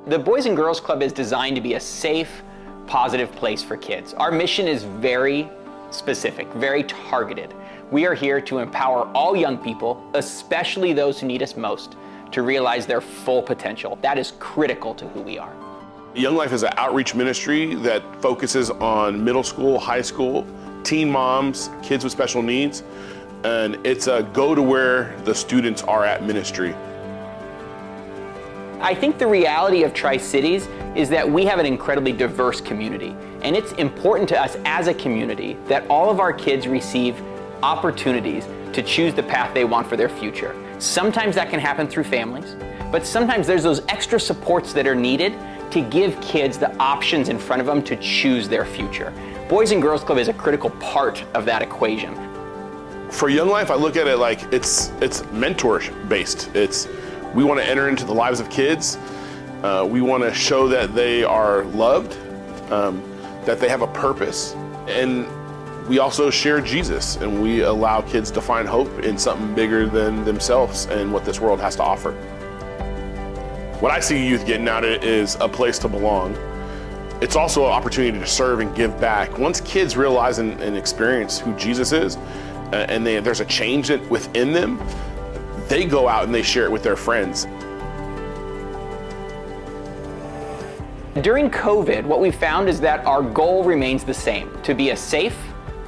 The Boys and Girls Club is designed to be a safe, positive place for kids. Our mission is very specific, very targeted. We are here to empower all young people, especially those who need us most, to realize their full potential. That is critical to who we are. Young Life is an outreach ministry that focuses on middle school, high school, teen moms, kids with special needs, and it's a go to where the students are at ministry. I think the reality of Tri-Cities is that we have an incredibly diverse community, and it's important to us as a community that all of our kids receive opportunities to choose the path they want for their future. Sometimes that can happen through families, but sometimes there's those extra supports that are needed to give kids the options in front of them to choose their future. Boys and Girls Club is a critical part of that equation. For Young Life, I look at it like it's mentor based. We want to enter into the lives of kids. We want to show that they are loved, that they have a purpose, and we also share Jesus, and we allow kids to find hope in something bigger than themselves and what this world has to offer. What I see youth getting out of it is a place to belong. It's also an opportunity to serve and give back. Once kids realize and experience who Jesus is, and there's a change within them, they go out and they share it with their friends. During COVID, what we found is that our goal remains the same, to be a safe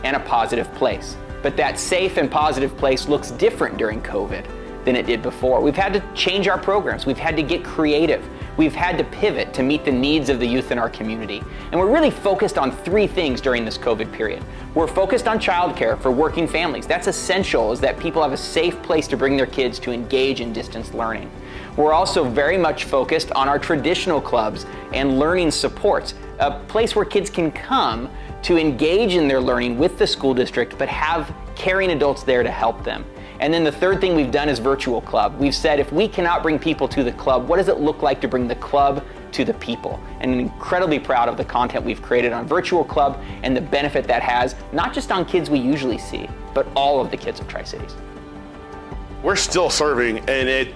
and a positive place. But that safe and positive place looks different during COVID than it did before. We've had to change our programs. We've had to get creative. We've had to pivot to meet the needs of the youth in our community. And we're really focused on three things during this COVID period. We're focused on childcare for working families. That's essential, is that people have a safe place to bring their kids to engage in distance learning. We're also very much focused on our traditional clubs and learning supports, a place where kids can come to engage in their learning with the school district, but have caring adults there to help them. And then the third thing we've done is virtual club. We've said if we cannot bring people to the club, what does it look like to bring the club to the people? And I'm incredibly proud of the content we've created on virtual club and the benefit that has, not just on kids we usually see, but all of the kids of Tri-Cities. We're still serving, and it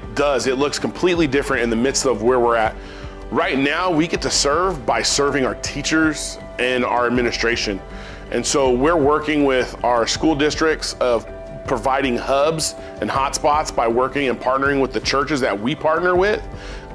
looks completely different in the midst of where we're at. Right now, we get to serve by serving our teachers and our administration. And so we're working with our school districts of providing hubs and hotspots by working and partnering with the churches that we partner with,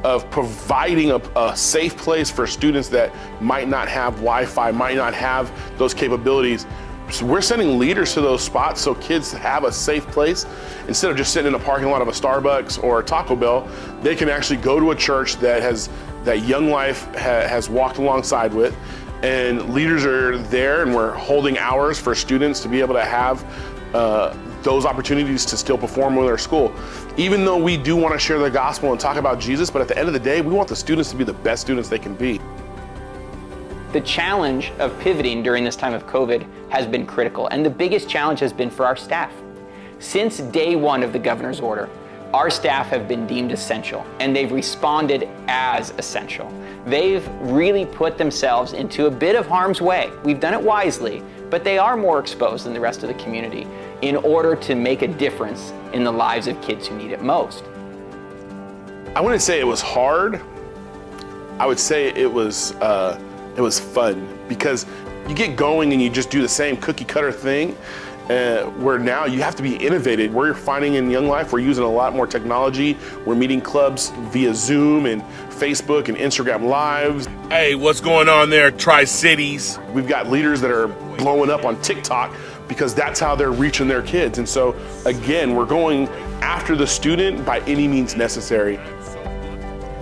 of providing a safe place for students that might not have Wi-Fi, might not have those capabilities. So we're sending leaders to those spots so kids have a safe place. Instead of just sitting in a parking lot of a Starbucks or a Taco Bell, they can actually go to a church that Young Life has walked alongside with, and leaders are there, and we're holding hours for students to be able to have those opportunities to still perform with our school. Even though we do want to share the gospel and talk about Jesus, but at the end of the day, we want the students to be the best students they can be. The challenge of pivoting during this time of COVID has been critical, and the biggest challenge has been for our staff. Since day one of the governor's order, our staff have been deemed essential, and they've responded as essential. They've really put themselves into a bit of harm's way. We've done it wisely, but they are more exposed than the rest of the community in order to make a difference in the lives of kids who need it most. I wouldn't say it was hard. I would say it was fun, because you get going and you just do the same cookie cutter thing, where now you have to be innovative. We're finding in Young Life, we're using a lot more technology. We're meeting clubs via Zoom and Facebook and Instagram Lives. Hey, what's going on there, Tri-Cities? We've got leaders that are blowing up on TikTok because that's how they're reaching their kids. And so again, we're going after the student by any means necessary.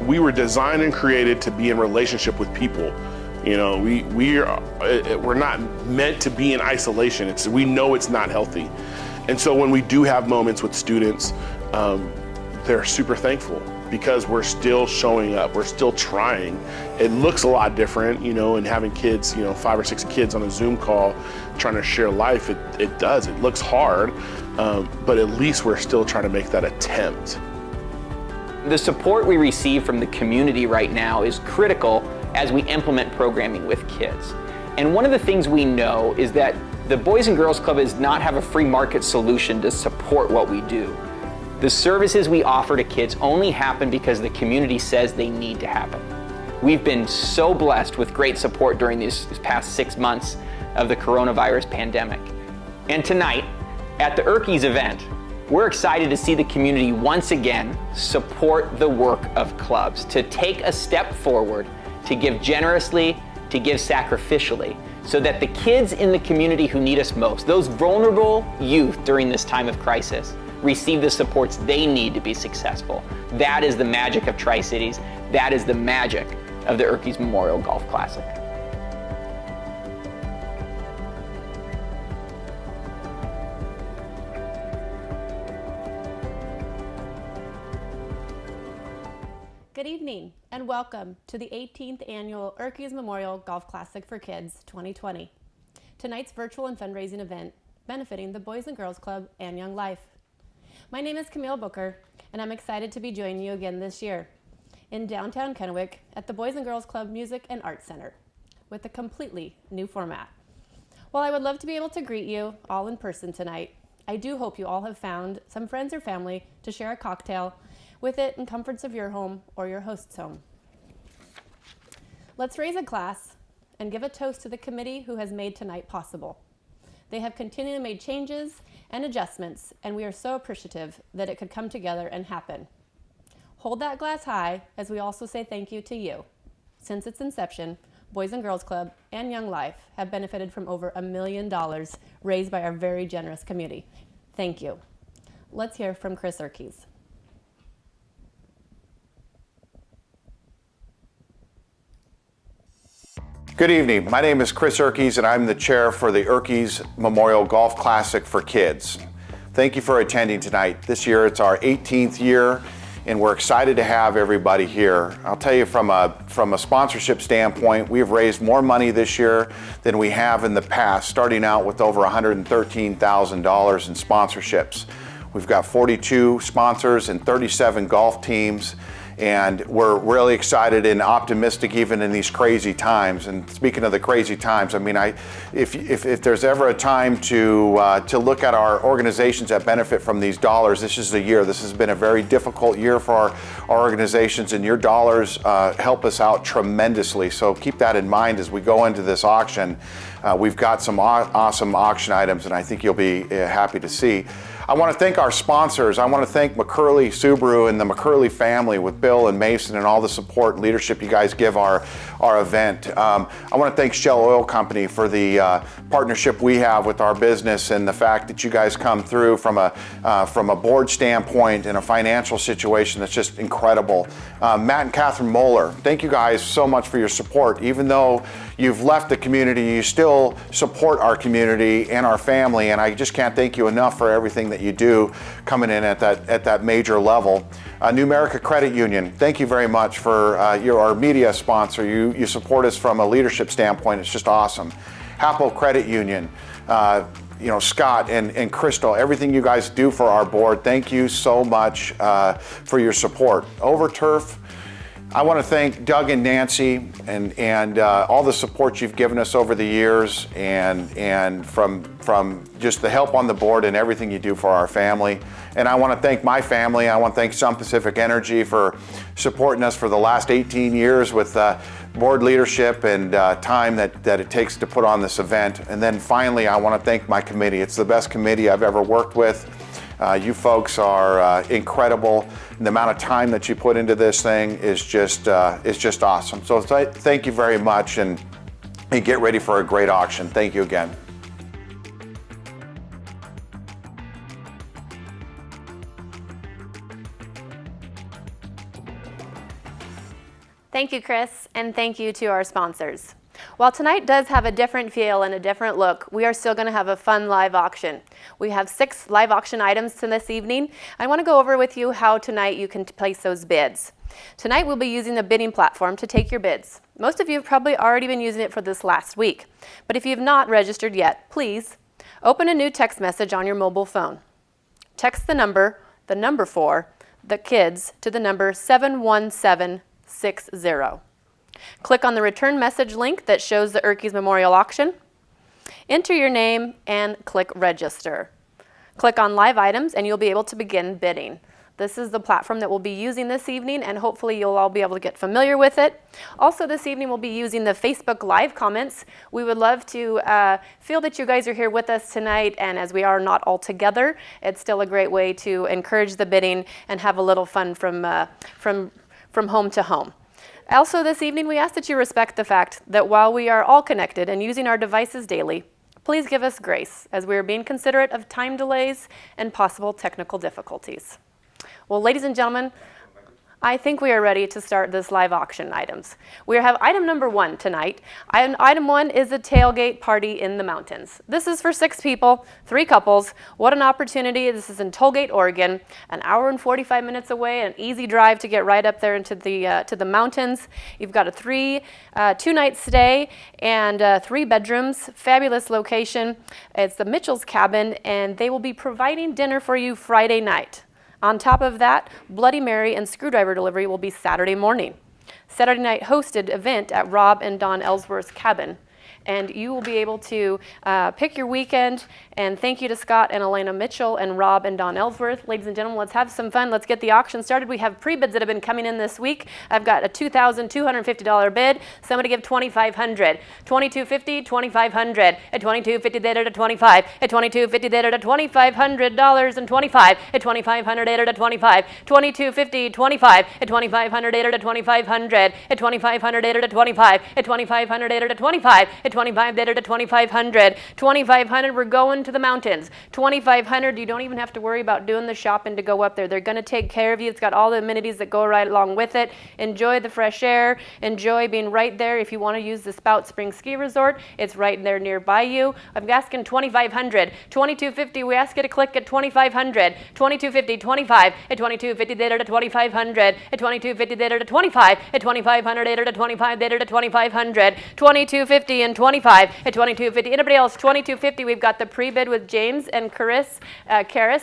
We were designed and created to be in relationship with people. You know, we're not meant to be in isolation. We know it's not healthy. And so when we do have moments with students, they're super thankful because we're still showing up, we're still trying. It looks a lot different, you know, and having kids, 5 or 6 kids on a Zoom call trying to share life, it does. It looks hard, but at least we're still trying to make that attempt. The support we receive from the community right now is critical as we implement programming with kids. And one of the things we know is that the Boys and Girls Club does not have a free market solution to support what we do. The services we offer to kids only happen because the community says they need to happen. We've been so blessed with great support during these past 6 months of the coronavirus pandemic. And tonight, at the Eerkes event, we're excited to see the community once again support the work of clubs, to take a step forward, to give generously, to give sacrificially, so that the kids in the community who need us most, those vulnerable youth during this time of crisis, receive the supports they need to be successful. That is the magic of Tri-Cities. That is the magic of the Eerkes Memorial Golf Classic. Good evening and welcome to the 18th Annual Eerkes Memorial Golf Classic for Kids 2020. Tonight's virtual and fundraising event benefiting the Boys and Girls Club and Young Life. My name is Camille Booker and I'm excited to be joining you again this year in downtown Kennewick at the Boys and Girls Club Music and Arts Center with a completely new format. While I would love to be able to greet you all in person tonight, I do hope you all have found some friends or family to share a cocktail with it in comforts of your home or your host's home. Let's raise a glass and give a toast to the committee who has made tonight possible. They have continually made changes and adjustments, and we are so appreciative that it could come together and happen. Hold that glass high as we also say thank you to you. Since its inception, Boys and Girls Club and Young Life have benefited from over $1 million raised by our very generous community. Thank you. Let's hear from Chris Eerkes. Good evening. My name is Chris Eerkes and I'm the chair for the Eerkes Memorial Golf Classic for Kids. Thank you for attending tonight. This year it's our 18th year and we're excited to have everybody here. I'll tell you from a sponsorship standpoint, we've raised more money this year than we have in the past, starting out with over $113,000 in sponsorships. We've got 42 sponsors and 37 golf teams. And we're really excited and optimistic even in these crazy times. And speaking of the crazy times, I mean, if there's ever a time to look at our organizations that benefit from these dollars, this is the year. This has been a very difficult year for our organizations, and your dollars help us out tremendously. So keep that in mind as we go into this auction. We've got some awesome auction items, and I think you'll be happy to see. I want to thank our sponsors. I want to thank McCurley Subaru and the McCurley family with Bill and Mason and all the support and leadership you guys give our event. I want to thank Shell Oil Company for the partnership we have with our business and the fact that you guys come through from a board standpoint and a financial situation that's just incredible. Matt and Catherine Moeller, thank you guys so much for your support. Even though you've left the community, you still support our community and our family, and I just can't thank you enough for everything that you do coming in at that major level. New America Credit Union, thank you very much for you're our media sponsor. You support us from a leadership standpoint. It's just awesome. Hapo Credit Union, Scott and Crystal, everything you guys do for our board, thank you so much for your support. Overturf, I want to thank Doug and Nancy and all the support you've given us over the years and from just the help on the board and everything you do for our family. And I want to thank my family. I want to thank Sun Pacific Energy for supporting us for the last 18 years with board leadership and time that it takes to put on this event. And then finally, I want to thank my committee. It's the best committee I've ever worked with. You folks are incredible. And the amount of time that you put into this thing is just awesome. So thank you very much, and get ready for a great auction. Thank you again. Thank you, Chris, and thank you to our sponsors. While tonight does have a different feel and a different look, we are still going to have a fun live auction. We have 6 live auction items to this evening. I want to go over with you how tonight you can place those bids. Tonight we'll be using the bidding platform to take your bids. Most of you have probably already been using it for this last week, but if you have not registered yet, please open a new text message on your mobile phone. Text the number 4, the kids, to the number 71760. Click on the return message link that shows the Eerkes Memorial Auction. Enter your name and click register. Click on live items and you'll be able to begin bidding. This is the platform that we'll be using this evening, and hopefully you'll all be able to get familiar with it. Also this evening we'll be using the Facebook Live comments. We would love to feel that you guys are here with us tonight, and as we are not all together, it's still a great way to encourage the bidding and have a little fun from home to home. Also this evening we ask that you respect the fact that while we are all connected and using our devices daily, please give us grace as we are being considerate of time delays and possible technical difficulties. Well, ladies and gentlemen, I think we are ready to start this live auction items. We have item number 1 tonight. Item 1 is a tailgate party in the mountains. This is for 6 people, 3 couples. What an opportunity. This is in Tollgate, Oregon, an hour and 45 minutes away, an easy drive to get right up there into the mountains. You've got a 2-night stay and 3 bedrooms, fabulous location. It's the Mitchell's Cabin, and they will be providing dinner for you Friday night. On top of that, Bloody Mary and screwdriver delivery will be Saturday morning. Saturday night hosted event at Rob and Don Ellsworth's cabin. And you will be able to pick your weekend. And thank you to Scott and Elena Mitchell and Rob and Don Ellsworth. Ladies and gentlemen, let's have some fun. Let's get the auction started. We have pre-bids that have been coming in this week. I've got a $2,250 bid. Somebody give $2,500. $2,250, $2,500. At $2,250, they did a $25. At $2,250, they did a $2,500 and $25. At $2,500, they did a $25. $2,250, $25. At $2,500, they did a $2,500. At $2,500, they did a $25. At $2,500, they did a $25. At 25, they did a $2,500. $2,500, we're going to the mountains. $2,500, you don't even have to worry about doing the shopping to go up there. They're going to take care of you. It's got all the amenities that go right along with it. Enjoy the fresh air. Enjoy being right there. If you want to use the Spout Spring Ski Resort, it's right there nearby you. I'm asking $2,500. $2,250, we ask you to click at $2,500. $2,250, $25. At $2,250, they did a $2,500. At $2,250, they did a $25. At $2,500, they did a $25. They did a $2,500. $2,250 and $25. At $2,250. Anybody else? $2,250. We've got the pre-bid with James and Karis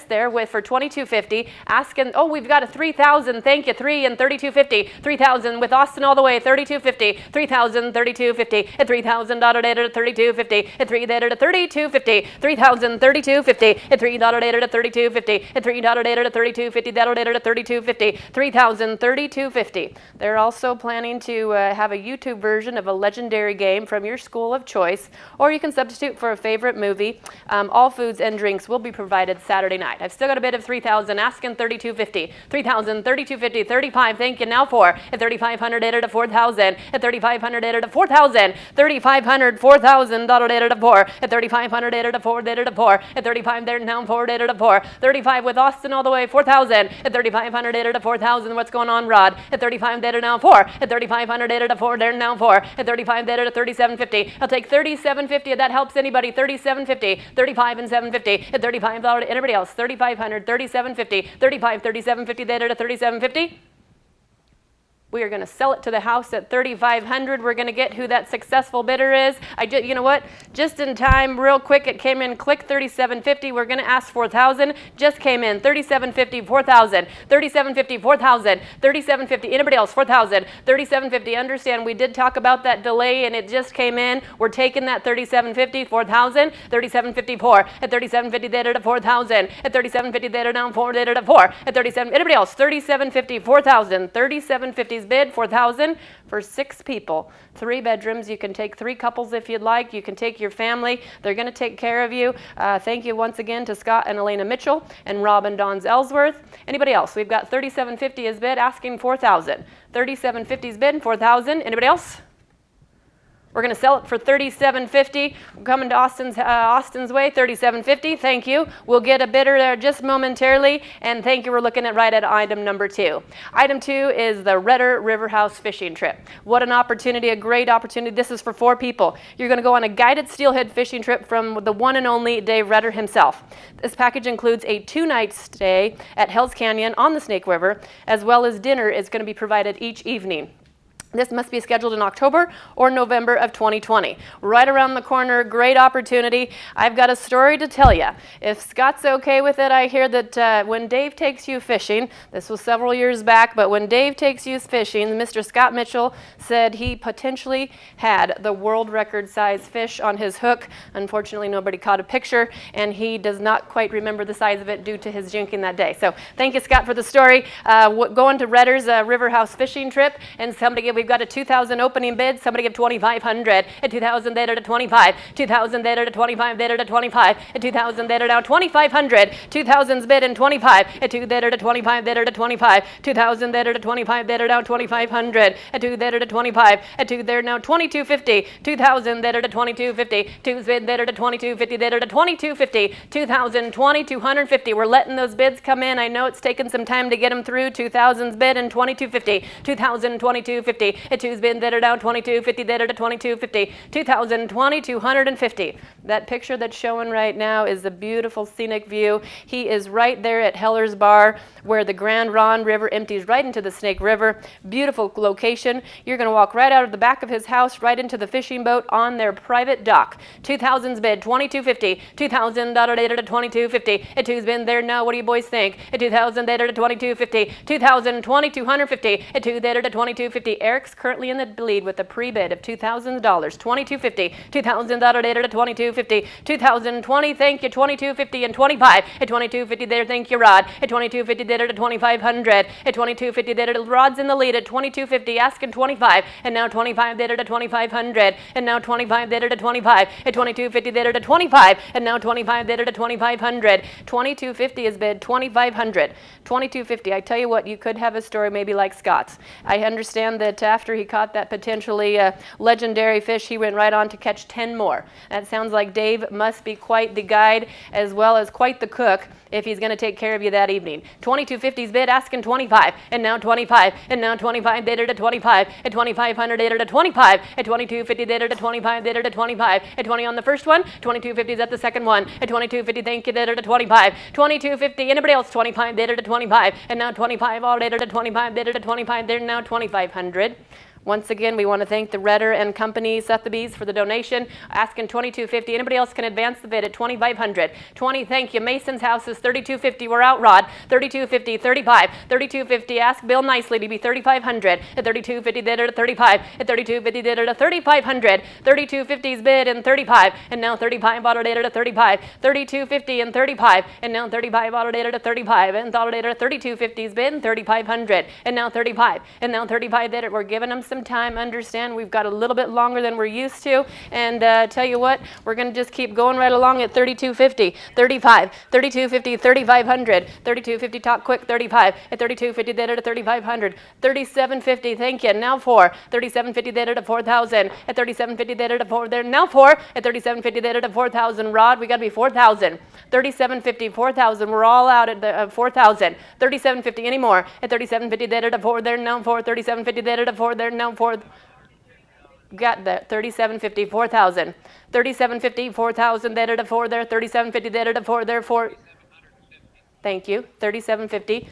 there for $2,250. Asking, oh, we've got a $3,000. Thank you. $3 and $3,250. $3,000 with Austin all the way. $3,250. $3,000. $3,250. At $3,000 data to $3,250. At $3 data to $3,250. $3,000. $3,250. At $3 data to $3,250. At $3 data to $3,250. That'll data to $3,250. $3,000. $3,250. They're also planning to have a YouTube version of a legendary game from your school of choice, or you can substitute for a favorite movie. All foods and drinks will be provided Saturday night. I've still got a bid of $3,000, asking $3,250. $3,000, $3,250, $35. Thank you now for at $3,500 data to $4,000. At $3,500 data to $4,000. $3,500, $4,000 data to $4. At $3,500 data to $4 data to $4. At $35 there now $4 data to $4. $35 with Austin all the way $4,000. At $3,500 data to $4,000. What's going on, Rod? At $35 data now $4. At $3,500 data to $4 data now $4. At $35 data to $37.50. I'll take $37.50 if that helps anybody. $37.50. $35 and $7.50. At $35 anybody else? $3,500. $37.50. $35. $37.50 data to $37.50. We are going to sell it to the house at $3,500. We're going to get who that successful bidder is. You know what? Just in time, real quick, it came in. Click $3,750. We're going to ask $4,000. Just came in. $3,750. $4,000. $3,750. $4,000. $3,750. Anybody else? $4,000. $3,750. Understand we did talk about that delay and it just came in. We're taking that $3,750. $4,000. $3,754. At $3,750, they did a $4,000. At $3,750, they did down $4. They did a $4. At $37. Anybody else? $3,750. $4,000. $3,750. Bid $4,000 for 6 people, 3 bedrooms. You can take 3 couples if you'd like. You can take your family. They're going to take care of you. Thank you once again to Scott and Elena Mitchell and Rob and Don Ellsworth. Anybody else? We've got $3,750 is bid, asking $4,000. $3,750 is bid, $4,000. Anybody else? We're going to sell it for $3,750. Coming to Austin's way, $3,750. Thank you. We'll get a bidder there just momentarily. And thank you. We're looking at right at item number 2. Item 2 is the Redder River House fishing trip. What an opportunity, a great opportunity. This is for 4 people. You're going to go on a guided steelhead fishing trip from the one and only Dave Redder himself. This package includes a 2-night stay at Hell's Canyon on the Snake River, as well as dinner is going to be provided each evening. This must be scheduled in October or November of 2020. Right around the corner, great opportunity. I've got a story to tell you. If Scott's okay with it, I hear that when Dave takes you fishing, this was several years back, but when Dave takes you fishing, Mr. Scott Mitchell said he potentially had the world record size fish on his hook. Unfortunately, nobody caught a picture, and he does not quite remember the size of it due to his drinking that day. So thank you, Scott, for the story. Going to Redder's River House fishing trip, and we've got a 2,000 opening bid. Somebody give 2,500. At 2,000 there to 25. 2,000 there to 25 there to 25. At 2,000 there to now 2,500. 2,000's bid and 25. At 2 there to 25 there to 25. 2,000 there to 25 there to now 2,500. At 2 there to 25. At 2 there now 2,250. 2,000 there to 2,250. 2's bid there to 2,250 there to 2,250. 2,000 2,250. We're letting those bids come in. I know it's taken some time to get them through. 2,000's bid and 2,250. 2,000 2,250. At 2's bid there to down 2,250 there to 2,250. 2,000 2,250. That picture that's showing right now is a beautiful scenic view. He is right there at Heller's Bar, where the Grand Ronde River empties right into the Snake River. Beautiful location. You're going to walk right out of the back of his house, right into the fishing boat on their private dock. 2,000's bid, 2,250. 2,000 later to 2,250. At 2's bid there now. What do you boys think? At 2,000 later to 2,250. 2,000 2,250. At 2 there to 2,250. Eerkes currently in the lead with a pre-bid of $2,000. 2,250. 2,000 later to 2,250. 2,020. Thank you. 2,250 and 25. At 2,250 there. Thank you, Rod. At 2,250 there to 2,500. At 2,250 there to Rod's in the lead at 2,250, asking 25, and now 25 there to 2,500, and now 25 there to 25. At 2,250 there to 25, and now 25 there to 2,500. 2,250 is bid 2,500. 2,250. I tell you what, you could have a story maybe like Scott's. I understand that after he caught that potentially legendary fish, he went right on to catch 10 more. That sounds like Dave must be quite the guide as well as quite the cook if he's going to take care of you that evening. 2,250's bid, asking 25, and now 25, and now 25 there to 25, at 2,500 there to 25, at 2,250 there to 25 there to 25, at 20 on the first one, 2,250's at the second one, at 2,250 thank you there to 25, 2,250, anybody else 25 there to 25, and now 25 all later to 25 there to 25 there, now 2,500. Once again, we want to thank the Redder and Company Sotheby's for the donation, asking $2,250. Anybody else can advance the bid at $2,500. 20, thank you. Mason's House is $3,250. We're out, Rod. $3,250, 35. $3,250, ask Bill nicely to be $3,500. At $3,250, there to 35. At $3,250, there to $3,500. $3,250's bid and 35. And now 35 bottle later to 35. $3,250 and 35. And now 35 bottle later to 35. And bottle later to $3,250's bid and 3,500. And now 35. And now 35 there. We're giving them some time. Understand we've got a little bit longer than we're used to, and tell you what, we're going to just keep going right along at 3,250, 35, 3,250, 3,500, 3,250, talk quick, 35, at 3,250 there to 3,500, 3,750, thank you, now 4, 3,750 there to 4,000, at 3,750 there to 4, there, now 4, at 3,750 there to 4,000, Rod, we got to be 4,000, 3,750, 4,000, we're all out at the 4,000, 3,750 anymore, at 3,750 there to 4, there, now 4, 3,750 there to 4, there, now 4, got that, 3,750, 4,000, 3,750, 4,000 there to 4 there, 3,750 there to 4 there, 4, thank you, 3,750,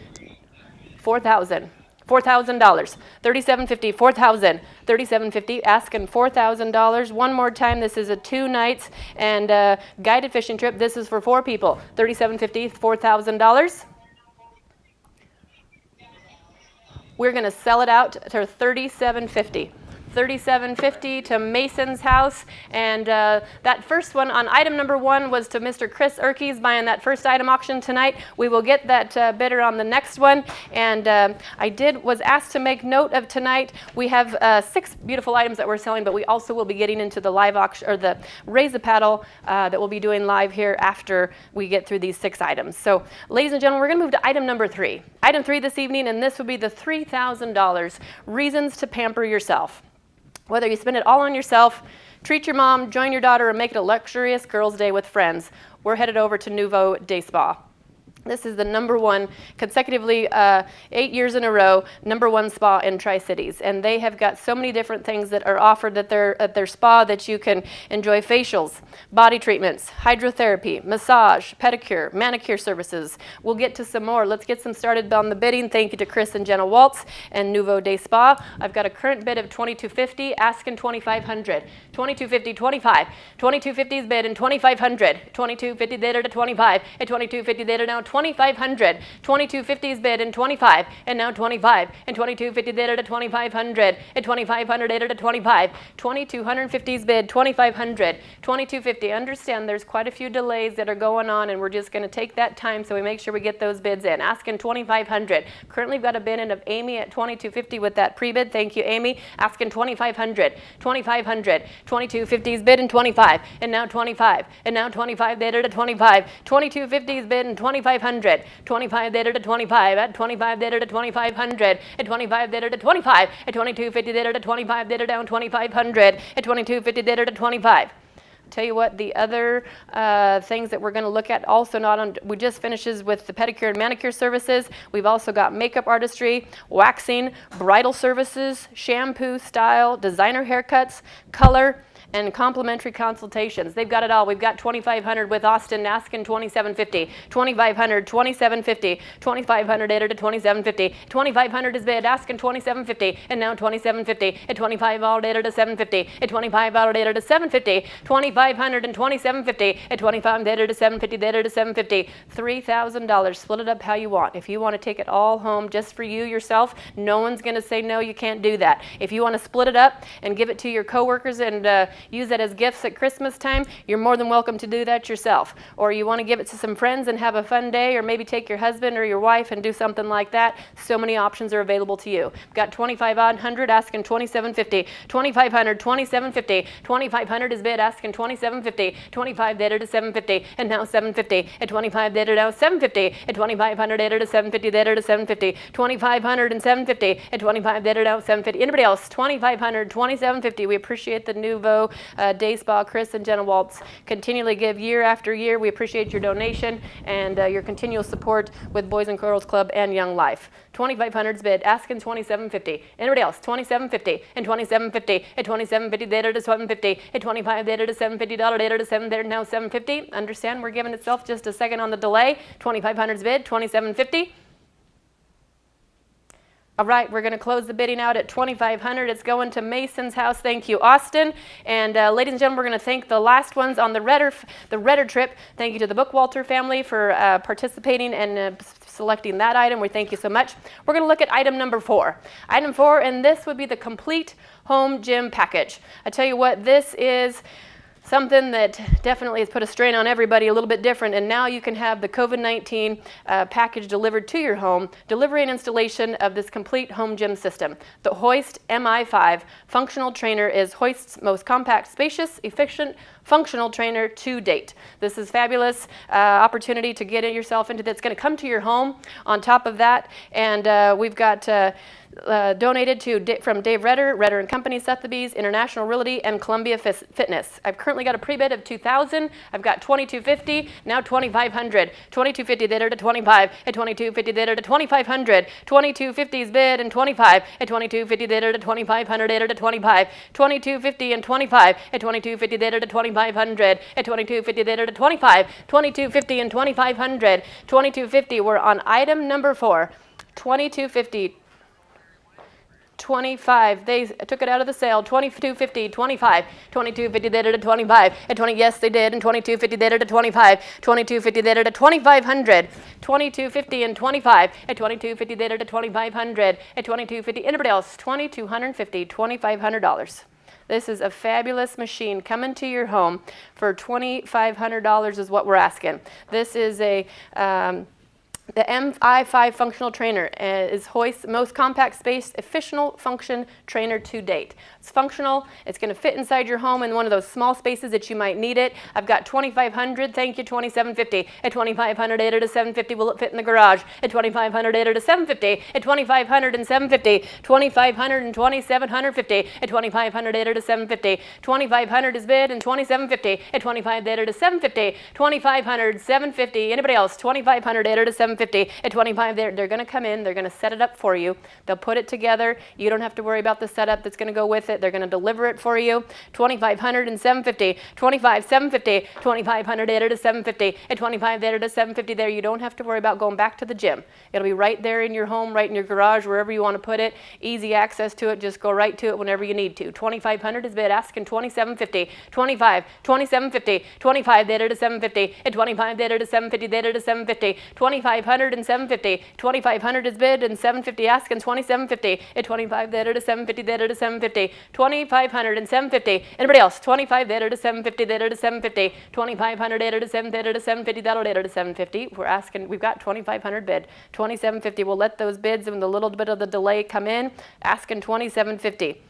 4,000, $4,000, 3,750, 4,000, 3,750, asking $4,000. One more time, this is a 2 nights and guided fishing trip. This is for 4 people. 3,750, $4,000. We're going to sell it out to 3,750. 3,750 to Mason's House, and that first one on item number 1 was to Mr. Chris Eerkes buying that first item auction tonight. We will get that bidder on the next one, and I was asked to make note of tonight. We have 6 beautiful items that we're selling, but we also will be getting into the live auction, or the Raise a Paddle that we'll be doing live here after we get through these 6 items. So, ladies and gentlemen, we're going to move to item number 3. Item 3 this evening, and this will be the $3,000 reasons to pamper yourself. Whether you spend it all on yourself, treat your mom, join your daughter, or make it a luxurious girls' day with friends, we're headed over to Nouveau Day Spa. This is the #1 consecutively 8 years in a row, #1 spa in Tri-Cities. And they have got so many different things that are offered at their spa that you can enjoy: facials, body treatments, hydrotherapy, massage, pedicure, manicure services. We'll get to some more. Let's get some started on the bidding. Thank you to Chris and Jenna Waltz and Nouveau Day Spa. I've got a current bid of $2,250, asking $2,500. $2,250, $25. $2,250's bid and $2,500. $2,250 bid at $25. At $2,250 bid now $2,500. $2,250's bid and $25, and now $25. And $2,250 bid at $2,500. At $2,500 bid at $25. $2,250's bid $2,500. $2,250. Understand there's quite a few delays that are going on, and we're just going to take that time so we make sure we get those bids in. Asking $2,500. Currently, we've got a bid in of Amy at $2,250 with that pre-bid. Thank you, Amy. Asking $2,500. $2,500. $2,250's bid and $25, and now $25. And now $25 bid at $25. $2,250's bid and $2,500. $25 bid at $25. At $25 bid at $2,500. At $25 bid at $25. At $2,250 bid at $25 bid down $2,500. At $2,250 bid at $25. Tell you what, the other things that we're going to look at also we just finishes with the pedicure and manicure services. We've also got makeup artistry, waxing, bridal services, shampoo, style, designer haircuts, color, and complimentary consultations. They've got it all. We've got $2,500 with Austin asking $2,750. $2,500, $2,750. $2,500 at $2,750. $2,500 is bid asking $2,750, and now $2,750. At $25 all data to $750. At $25 all data to $750. $2,500 and $2,750. At $25 data to $750. Data to $750. $3,000. Split it up how you want. If you want to take it all home just for you yourself, no one's going to say no, you can't do that. If you want to split it up and give it to your coworkers and use that as gifts at Christmas time, you're more than welcome to do that yourself. Or you want to give it to some friends and have a fun day, or maybe take your husband or your wife and do something like that. So many options are available to you. Got $2,500 asking $2,750. $2,500, $2,750. $2,500 is bid asking $2,750. $25 bid to $750, and now $750. At $25 bid now $750. At $2,500 bid to $750 bid to $750. $2,500 and $750. At $25 bid now $750. Anybody else? $2,500, $2,750. We appreciate the Nouveau Day Spa, Chris and Jenna Waltz continually give year after year. We appreciate your donation and your continual support with Boys and Girls Club and Young Life. $2,500's bid, asking $2,750. Anybody else? $2,750 and $2,750. At $2,750 data to $750. At $25 data to $750. Data to $7 now $750. Understand we're giving itself just a second on the delay. $2,500's bid, $2,750. All right, we're going to close the bidding out at $2,500. It's going to Mason's house. Thank you, Austin. And ladies and gentlemen, we're going to thank the last ones on the Redder trip. Thank you to the Bookwalter family for participating and selecting that item. We thank you so much. We're going to look at item number 4. Item 4, and this would be the complete home gym package. I tell you what, this is something that definitely has put a strain on everybody, a little bit different, and now you can have the COVID-19 package delivered to your home, delivery and installation of this complete home gym system. The Hoist MI5 functional trainer is Hoist's most compact, spacious, efficient, functional trainer to date. This is fabulous opportunity to get yourself into that's going to come to your home on top of that, and we've got donated from Dave Redder & Company, Sotheby's, International Realty, and Columbia Fitness. I've currently got a pre-bid of $2,000. I've got $2,250, now $2,500. $2,250 bid to $25. At $2,250 bid to $2,500. $2,250's bid and $25. At $2,250 bid to $2,500 bid to $25. $2,250 and $25. At $2,250 bid to $2,500. At $2,250 bid to $25. $2,250 and $2,500. $2,250. We're on item number 4. $2,250. 25. They took it out of the sale. 2250, 25. 2250 did it at 25. At 20, yes, they did. And 2250 did it at 25. 2250 did it at 2500. 2250 and 25. At 2250 did it at 2500. At 2250. Anybody else? 2250, $2,500. This is a fabulous machine coming to your home for $2,500 is what we're asking. This is a The MI5 functional trainer is Hoist's most compact space efficient function trainer to date. It's functional. It's going to fit inside your home in one of those small spaces that you might need it. I've got 2500. Thank you, 2750. At 2500, 8 to 750. Will it fit in the garage? At 2500, 8 to 750. At 2500 and 750. 2500 and 2750. At 2500, 8 to 750. 2500 is bid and 2750. At 25, 8 to 750. 2500, 750. Anybody else? 2500, 8 to 750. At 25, they're going to come in. They're going to set it up for you. They'll put it together. You don't have to worry about the setup that's going to go with it. They're going to deliver it for you. 2500 and 750. 25, 750. 2500, 8 to 750. At 25, 8 to 750 there. You don't have to worry about going back to the gym. It'll be right there in your home, right in your garage, wherever you want to put it. Easy access to it. Just go right to it whenever you need to. 2500 is bid. Asking 2750. 25, 2750. 25, 8 to 750. At 25, 8 to 750. 8 to 750. 2500 and 750. 2500 is bid and 750 asking 2750. At 25, 8 to 750. 8 to 750. 2500 and 750. Anybody else? 25, 8 to 750. 8 to 750. 2500, 8 to 750. 8 to 750. That'll 8 to 750. We're asking. We've got 2500 bid. 2750. We'll let those bids and the little bit of the delay come in. Asking 2750.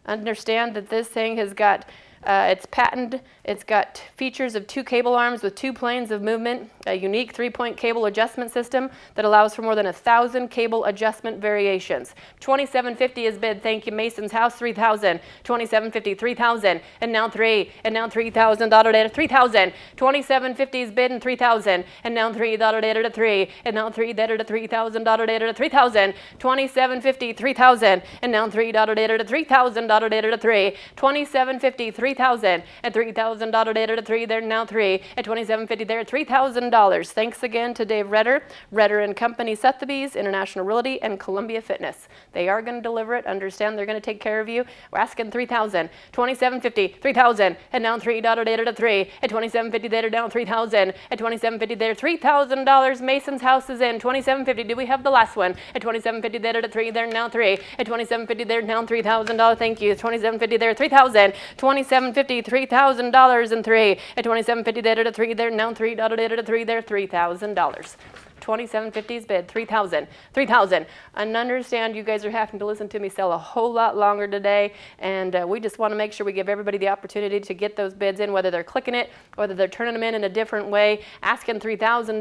Understand that this thing has got. It's patented. It's got features of 2 cable arms with 2 planes of movement, a unique 3-point cable adjustment system that allows for more than 1,000 cable adjustment variations. 2750 is bid. Thank you, Mason's House. 3,000. 2750. 3,000. And now 3. And now 3,000. Data 3,000. 2750 is bid and 3,000. And now 3. Data 3. And now 3. Data 3,000. Data 3,000. 2750. 3,000. And now 3. Data 3,000. Data 3. 2750. 3,000 and $3,000 data to 3. They're now 3 at 2750. They're $3,000. Thanks again to Dave Redder and Company, Sotheby's, International Realty, and Columbia Fitness. They are going to deliver it. Understand they're going to take care of you. We're asking 3,000, 2750, 3,000, and now $3 data to 3 at 2750. They're down 3,000 at 2750. They're $3,000. Mason's House is in 2750. Do we have the last one at 2750? Data to 3. They're now 3 at 2750. They're now $3,000. Thank you. 2750. They're 3,000. 2750. $3,000 and 3 at 2750. Data to 3. They're now 3. Data to 3. They're $3,000. 2750's bid. 3,000. 3,000. And understand you guys are having to listen to me sell a whole lot longer today, and we just want to make sure we give everybody the opportunity to get those bids in, whether they're clicking it, whether they're turning them in a different way. Asking $3,000.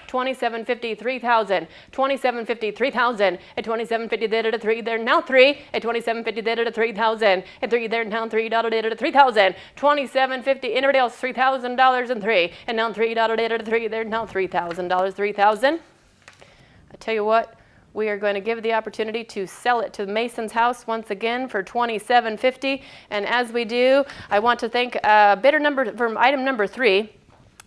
2750. 3,000. 2750. 3,000 at 2750. Data to 3. They're now 3 at 2750. Data to 3,000 at 3. They're now 3. Data to 3,000. 2750. Anybody else? $3,000 and 3 and now 3. Data to 3. They're now $3,000. 3,000. I tell you what, we are going to give the opportunity to sell it to Mason's House once again for $27.50. And as we do, I want to thank bidder number from item number 3.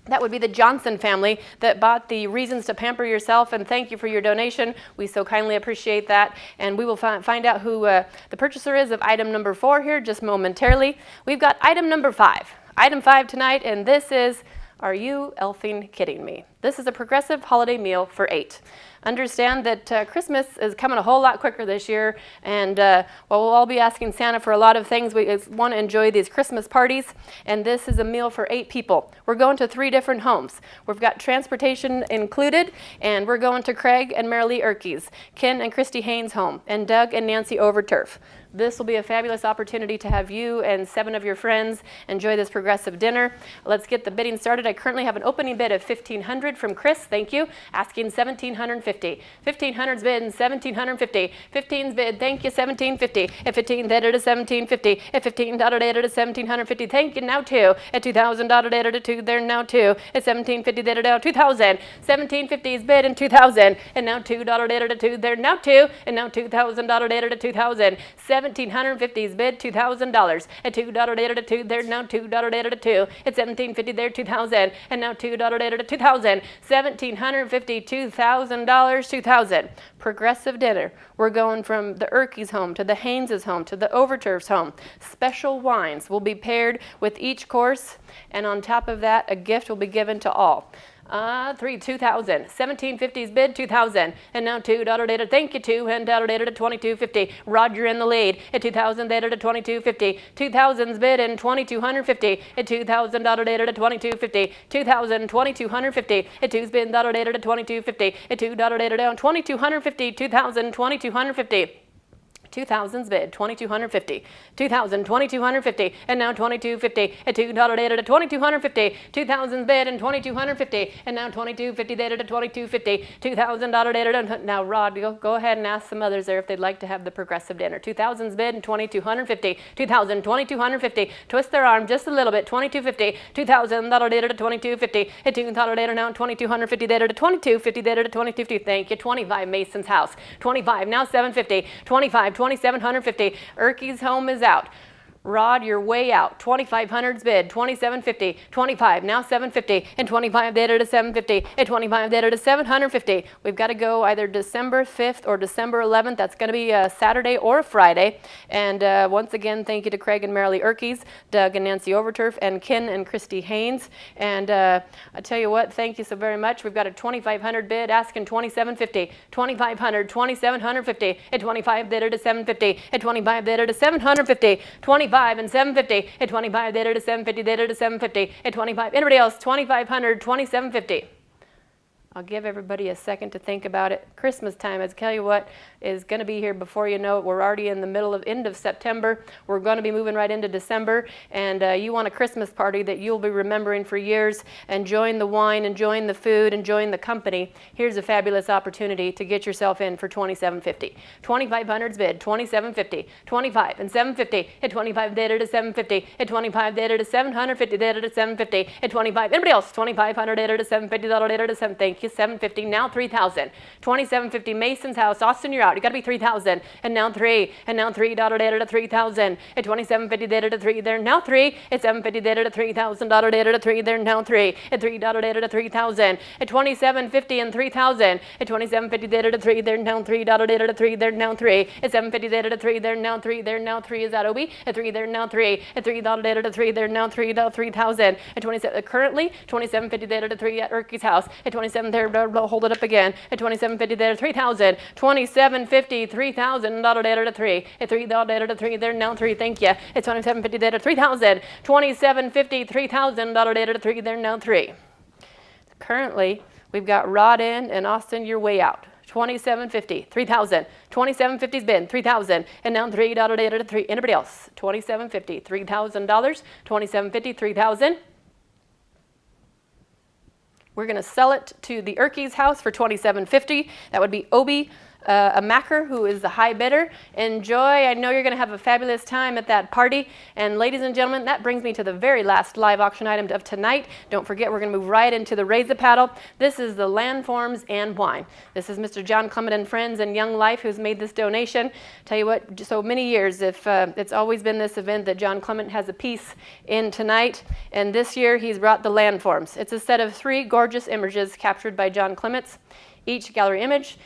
That would be the Johnson family that bought the Reasons to Pamper Yourself, and thank you for your donation. We so kindly appreciate that, and we will find out who the purchaser is of item number 4 here just momentarily. We've got item number 5. Item 5 tonight, and this is, are you elfing kidding me? This is a progressive holiday meal for 8. Understand that Christmas is coming a whole lot quicker this year, and while we'll all be asking Santa for a lot of things, we want to enjoy these Christmas parties, and this is a meal for 8 people. We're going to 3 different homes. We've got transportation included, and we're going to Craig and Marilee Eerkes, Ken and Christy Haynes' home, and Doug and Nancy Overturf. This will be a fabulous opportunity to have you and 7 of your friends enjoy this progressive dinner. Let's get the bidding started. I currently have an opening bid of $1,500 from Chris. Thank you. Asking $1,750. $1,500's bid and $1,750. 15's bid. Thank you. $1,750. At 15 data to $1,750. At 15 data to $1,750. Thank you. Now 2 at $2,000 data to 2. They're now 2 at $1,750 data down $2,000. $1,750's bid and $2,000. And now 2 data to 2. They're now 2 and now $2,000 data to $2,000. $1,750's bid, $2,000. At $2 data to 2, they're now $2 data to 2. At $1,750, they're $2,000. And now $2 data to $2,000. $1,750, $2,000, $2,000. Progressive dinner. We're going from the Eerkes home to the Haynes' home to the Overturf's home. Special wines will be paired with each course, and on top of that, a gift will be given to all. 3, 2,000. 1750's bid, 2,000. And now 2, dollar data, thank you, 2, and dollar data to 2250. Rod, you're in the lead. At 2,000 data to 2250. 2,000's bid and 2,250. At 2,000 dollar data to 2250. 2,000, 2,250. At 2's bid dollar data to 2250. At 2 dollar data down 2,250. 2,000, 2,250. 2,000's bid, 2,250. 2,000, 2,250, and now 2,250. At $2 data to 2,250. 2,000's bid and 2,250, and now 2,250 data to 2,250. $2,000 data to, now Rod, go ahead and ask some others there if they'd like to have the progressive dinner. 2,000's bid and 2,250. 2,000, 2,250. Twist their arm just a little bit, 2,250. $2,000 data to 2,250. At $2 data now 2,250 data to 2,250 data to 2,250. Thank you. 25 Mason's house. 25 now 750. 25. 2,750. Eerkes home is out. Rod, you're way out. 2,500's bid. 2,750. 25 now 750. And 25 data to 750. And 25 data to 750. We've got to go either December 5th or December 11th. That's going to be a Saturday or a Friday. And once again, thank you to Craig and Marilee Eerkes, Doug and Nancy Overturf, and Ken and Christy Haynes. And I tell you what, thank you so very much. We've got a 2,500 bid asking 2,750. 2,500, 2,750. And 25 data to 750. And 25 data to 750. 25 and 750. At 25 data to 750 data to 750. At 25. Anybody else? 2,500, 2,750. I'll give everybody a second to think about it. Christmas time, I tell you what, is going to be here before you know it. We're already in the end of September. We're going to be moving right into December. And you want a Christmas party that you'll be remembering for years, enjoying the wine, enjoying the food, enjoying the company. Here's a fabulous opportunity to get yourself in for $2,750. 2,500's bid, $2,750. 25 and 750. At 25 data to 750. At 25 data to 750 data to 750. At 25. Anybody else? 2,500 data to 750 data to 7. Thank you. 750. Now 3,000. 2,750. Mason's house. Austin, you're out. You got to be 3,000. And now 3. And now $3 data to 3,000. At 2,750 data to 3. There now 3. At 750 data to $3,000 data to 3. There now 3. At $3 data to 3,000. At 2,750 and 3,000. At 2,750 data to 3. There now $3 data to 3. There now 3. At 750 data to 3. There now 3. There now 3. Is that OB? At 3. There now 3. At $3 data to 3. There now 3. 3,000. At 27. Currently 2,750 data to 3 at Eerkes house. At 27 there. Hold it up again. At 2,750 data to 3,000. 2,750 $3,000 data to 3. At $3 data to 3. There now 3. Thank you. At 2,750 data to 3,000. 2,750 $3,000 data to 3. There now 3. Currently we've got Rod in and Austin. You're way out. 2,750, 3,000. 2,750's been 3,000, and now $3 data to 3. Anybody else? 2,750, $3,000. 2,750, 3,000. We're going to sell it to the Eerkes house for 2,750. That would be Obi Macker, who is the high bidder. Enjoy. I know you're going to have a fabulous time at that party. And ladies and gentlemen, that brings me to the very last live auction item of tonight. Don't forget, we're going to move right into the Raise a Paddle. This is the Landforms and Wine. This is Mr. John Clement and Friends and Young Life who's made this donation. Tell you what, so many years, if it's always been this event that John Clement has a piece in tonight. And this year he's brought the Landforms. It's a set of 3 gorgeous images captured by John Clements. Each gallery image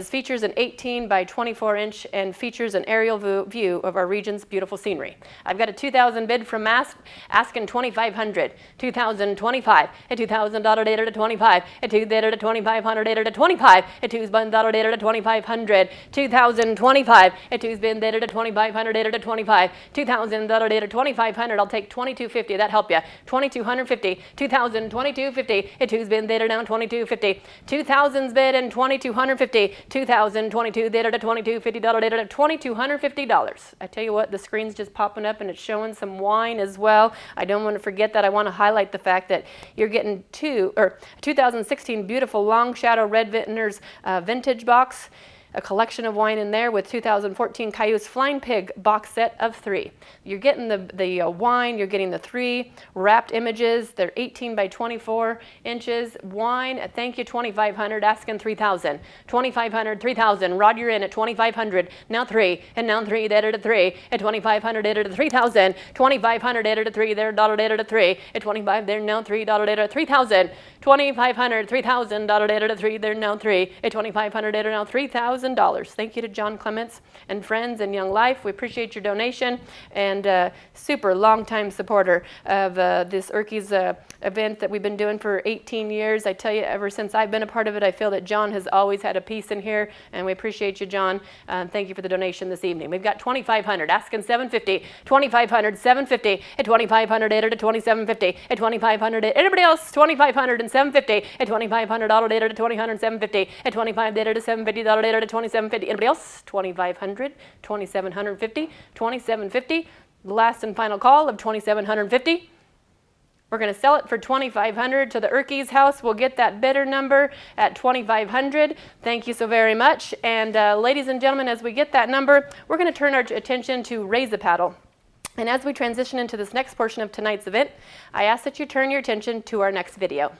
features an 18 by 24 inch and features an aerial view of our region's beautiful scenery. I've got a 2,000 bid from asking 2,500, 2,025, a $2,000 data to 25, a $2 data to 2,500 data to 25, a $2's $1 data to 2,500, 2,025, a $2's bin data to 2,500 data to 25, $2,000 data to 2,500. I'll take 2,250. That help you. 2,250, 2,000, 2,250, a $2's bin data down 2,250, 2,000's bid and 2,250. 2022 data to $2,250 data to $2,250. I tell you what, the screen's just popping up and it's showing some wine as well. I don't want to forget that. I want to highlight the fact that you're getting 2016 beautiful Long Shadow Red Vintners vintage box. A collection of wine in there with 2014 Cayuse Flying Pig box set of 3. You're getting the wine, you're getting the 3 wrapped images. They're 18 by 24 inches. Wine, thank you, 2,500, asking 3,000. 2,500, 3,000. Rod, you're in at 2,500. Now 3, and now 3, data to 3. At 2,500, data to 3,000. 2,500, data to 3, there, dollar data to 3. At 25, there, now 3, dollar data to 3,000. 2,500, $3,000 data to 3, there, now 3. At 2,500, data now 3,000. $20,000. Thank you to John Clements and Friends and Young Life. We appreciate your donation, and super long-time supporter of this Eerkes event that we've been doing for 18 years. I tell you, ever since I've been a part of it, I feel that John has always had a piece in here, and we appreciate you, John. Thank you for the donation this evening. We've got 2,500, asking 750, 2,500, 750, at 2,500, to 2,750, at 2,500, anybody else, 2,500 and 750, at 2,500, dollar later to 2,500, 750, at 2,500 later to 750, dollar later to 2,750, anybody else, 2,500, 2,750, 2,750, the last and final call of 2,750. We're going to sell it for $2,500 to the Eerkes house. We'll get that bidder number at $2,500. Thank you so very much. And ladies and gentlemen, as we get that number, we're going to turn our attention to Raise a Paddle. And as we transition into this next portion of tonight's event, I ask that you turn your attention to our next video.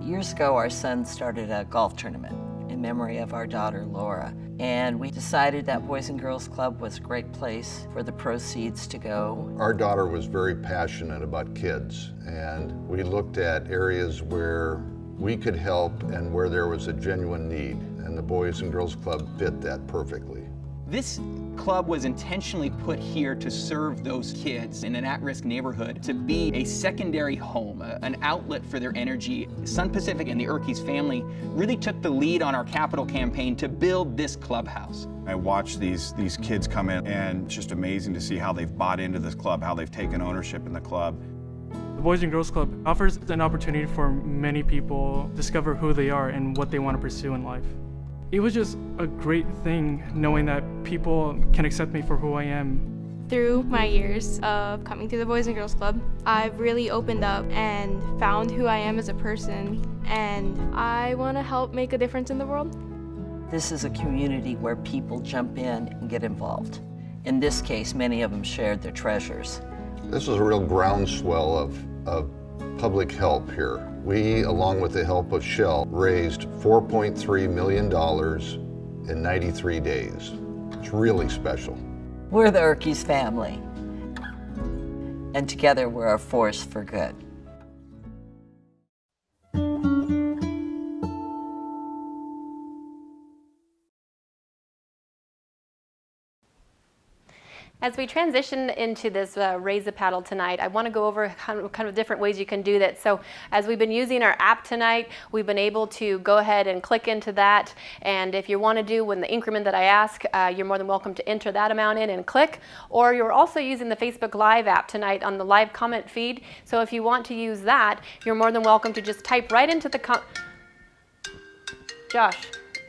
Years ago, our son started a golf tournament in memory of our daughter, Laura. And we decided that Boys and Girls Club was a great place for the proceeds to go. Our daughter was very passionate about kids, and we looked at areas where we could help and where there was a genuine need, and the Boys and Girls Club fit that perfectly. This club was intentionally put here to serve those kids in an at-risk neighborhood, to be a secondary home, an outlet for their energy. Sun Pacific and the Eerkes family really took the lead on our capital campaign to build this clubhouse. I watch these kids come in, and it's just amazing to see how they've bought into this club, how they've taken ownership in the club. The Boys and Girls Club offers an opportunity for many people to discover who they are and what they want to pursue in life. It was just a great thing knowing that people can accept me for who I am. Through my years of coming to the Boys and Girls Club, I've really opened up and found who I am as a person, and I want to help make a difference in the world. This is a community where people jump in and get involved. In this case, many of them shared their treasures. This is a real groundswell of public help here. We, along with the help of Shell, raised $4.3 million in 93 days. It's really special. We're the Eerkes family, and together we're a force for good. As we transition into this Raise a Paddle tonight, I want to go over kind of different ways you can do that. So as we've been using our app tonight, we've been able to go ahead and click into that. And if you want to do when the increment that I ask, you're more than welcome to enter that amount in and click. Or you're also using the Facebook Live app tonight on the live comment feed. So if you want to use that, you're more than welcome to just type right into the Josh,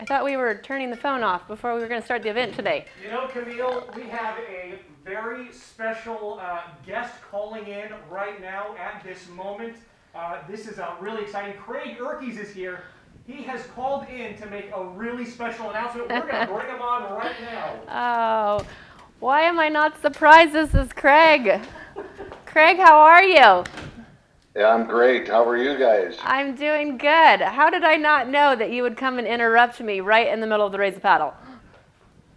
I thought we were turning the phone off before we were going to start the event today. You know, Camille, we have a very special guest calling in right now at this moment. This is really exciting. Craig Eerkes is here. He has called in to make a really special announcement. We're going to bring him on right now. Oh, why am I not surprised this is Craig? Craig, how are you? Yeah, I'm great. How are you guys? I'm doing good. How did I not know that you would come and interrupt me right in the middle of the Raise a Paddle?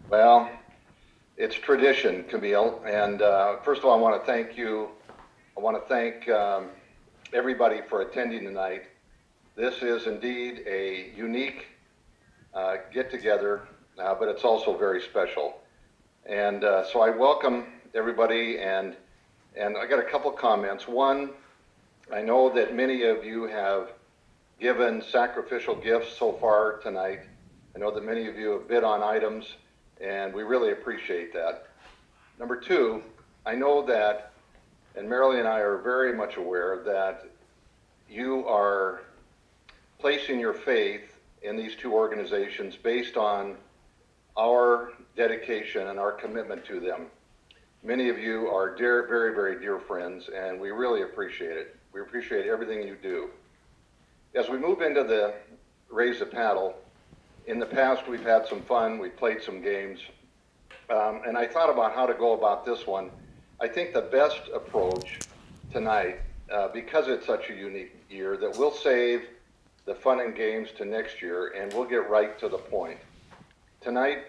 Well, it's tradition, Camille. And first of all, I want to thank you. I want to thank everybody for attending tonight. This is indeed a unique get-together, but it's also very special. And so I welcome everybody, and I got a couple comments. One, I know that many of you have given sacrificial gifts so far tonight. I know that many of you have bid on items, and we really appreciate that. Number two, I know that, and Marilee and I are very much aware that you are placing your faith in these two organizations based on our dedication and our commitment to them. Many of you are dear, very, very dear friends, and we really appreciate it. We appreciate everything you do. As we move into the Raise a Paddle, in the past we've had some fun, we've played some games, and I thought about how to go about this one. I think the best approach tonight, because it's such a unique year, that we'll save the fun and games to next year, and we'll get right to the point. Tonight,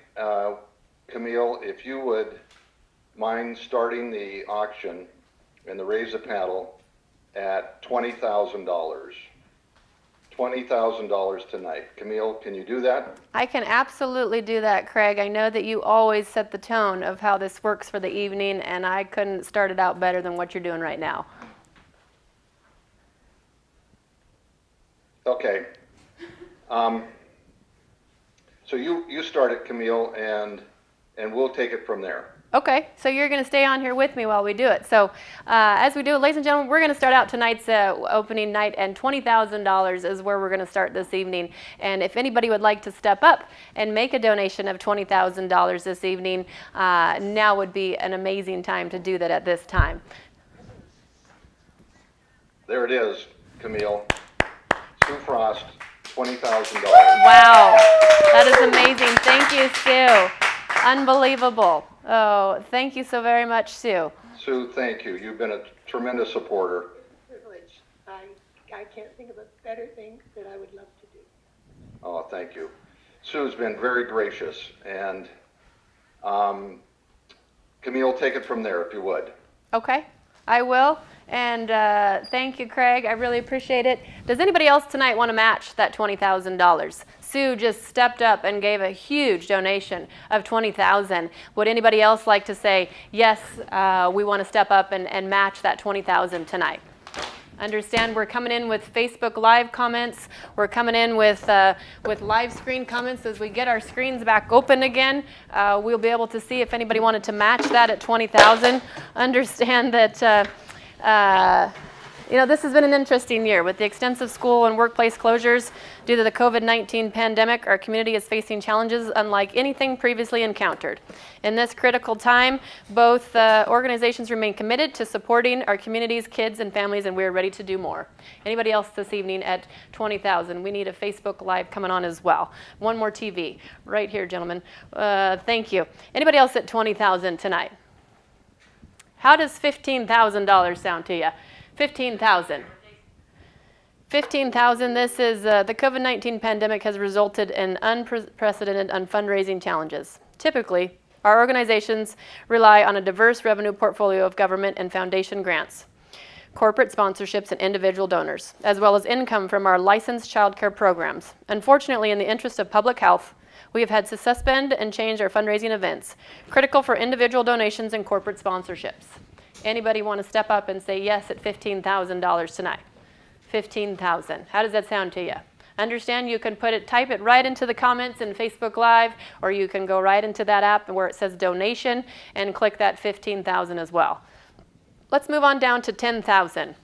Camille, if you would mind starting the auction and the Raise a Paddle at $20,000. $20,000 tonight. Camille, can you do that? I can absolutely do that, Craig. I know that you always set the tone of how this works for the evening, and I couldn't start it out better than what you're doing right now. Okay. So you start it, Camille, and we'll take it from there. Okay, so you're going to stay on here with me while we do it. So as we do it, ladies and gentlemen, we're going to start out tonight's opening night, and $20,000 is where we're going to start this evening. And if anybody would like to step up and make a donation of $20,000 this evening, now would be an amazing time to do that at this time. There it is, Camille. Sue Frost, $20,000. Wow, that is amazing. Thank you, Sue. Unbelievable. Oh, thank you so very much, Sue. Sue, thank you. You've been a tremendous supporter. Privilege. I can't think of a better thing that I would love to do. Oh, thank you. Sue's been very gracious, and Camille, take it from there if you would. Okay, I will. And thank you, Craig. I really appreciate it. Does anybody else tonight want to match that $20,000? Sue just stepped up and gave a huge donation of $20,000. Would anybody else like to say, yes, we want to step up and match that $20,000 tonight? Understand we're coming in with Facebook Live comments. We're coming in with live screen comments. As we get our screens back open again, we'll be able to see if anybody wanted to match that at $20,000. Understand that this has been an interesting year with the extensive school and workplace closures due to the COVID-19 pandemic. Our community is facing challenges unlike anything previously encountered. In this critical time, both organizations remain committed to supporting our community's kids and families, and we're ready to do more. Anybody else this evening at $20,000? We need a Facebook Live coming on as well. One more TV right here, gentlemen. Thank you. Anybody else at $20,000 tonight? How does $15,000 sound to you? $15,000. $15,000. This is the COVID-19 pandemic has resulted in unprecedented fundraising challenges. Typically, our organizations rely on a diverse revenue portfolio of government and foundation grants, corporate sponsorships, and individual donors, as well as income from our licensed child care programs. Unfortunately, in the interest of public health, we have had to suspend and change our fundraising events, critical for individual donations and corporate sponsorships. Anybody want to step up and say yes at $15,000 tonight? $15,000. How does that sound to you? Understand you can type it right into the comments in Facebook Live, or you can go right into that app where it says donation and click that $15,000 as well. Let's move on down to $10,000.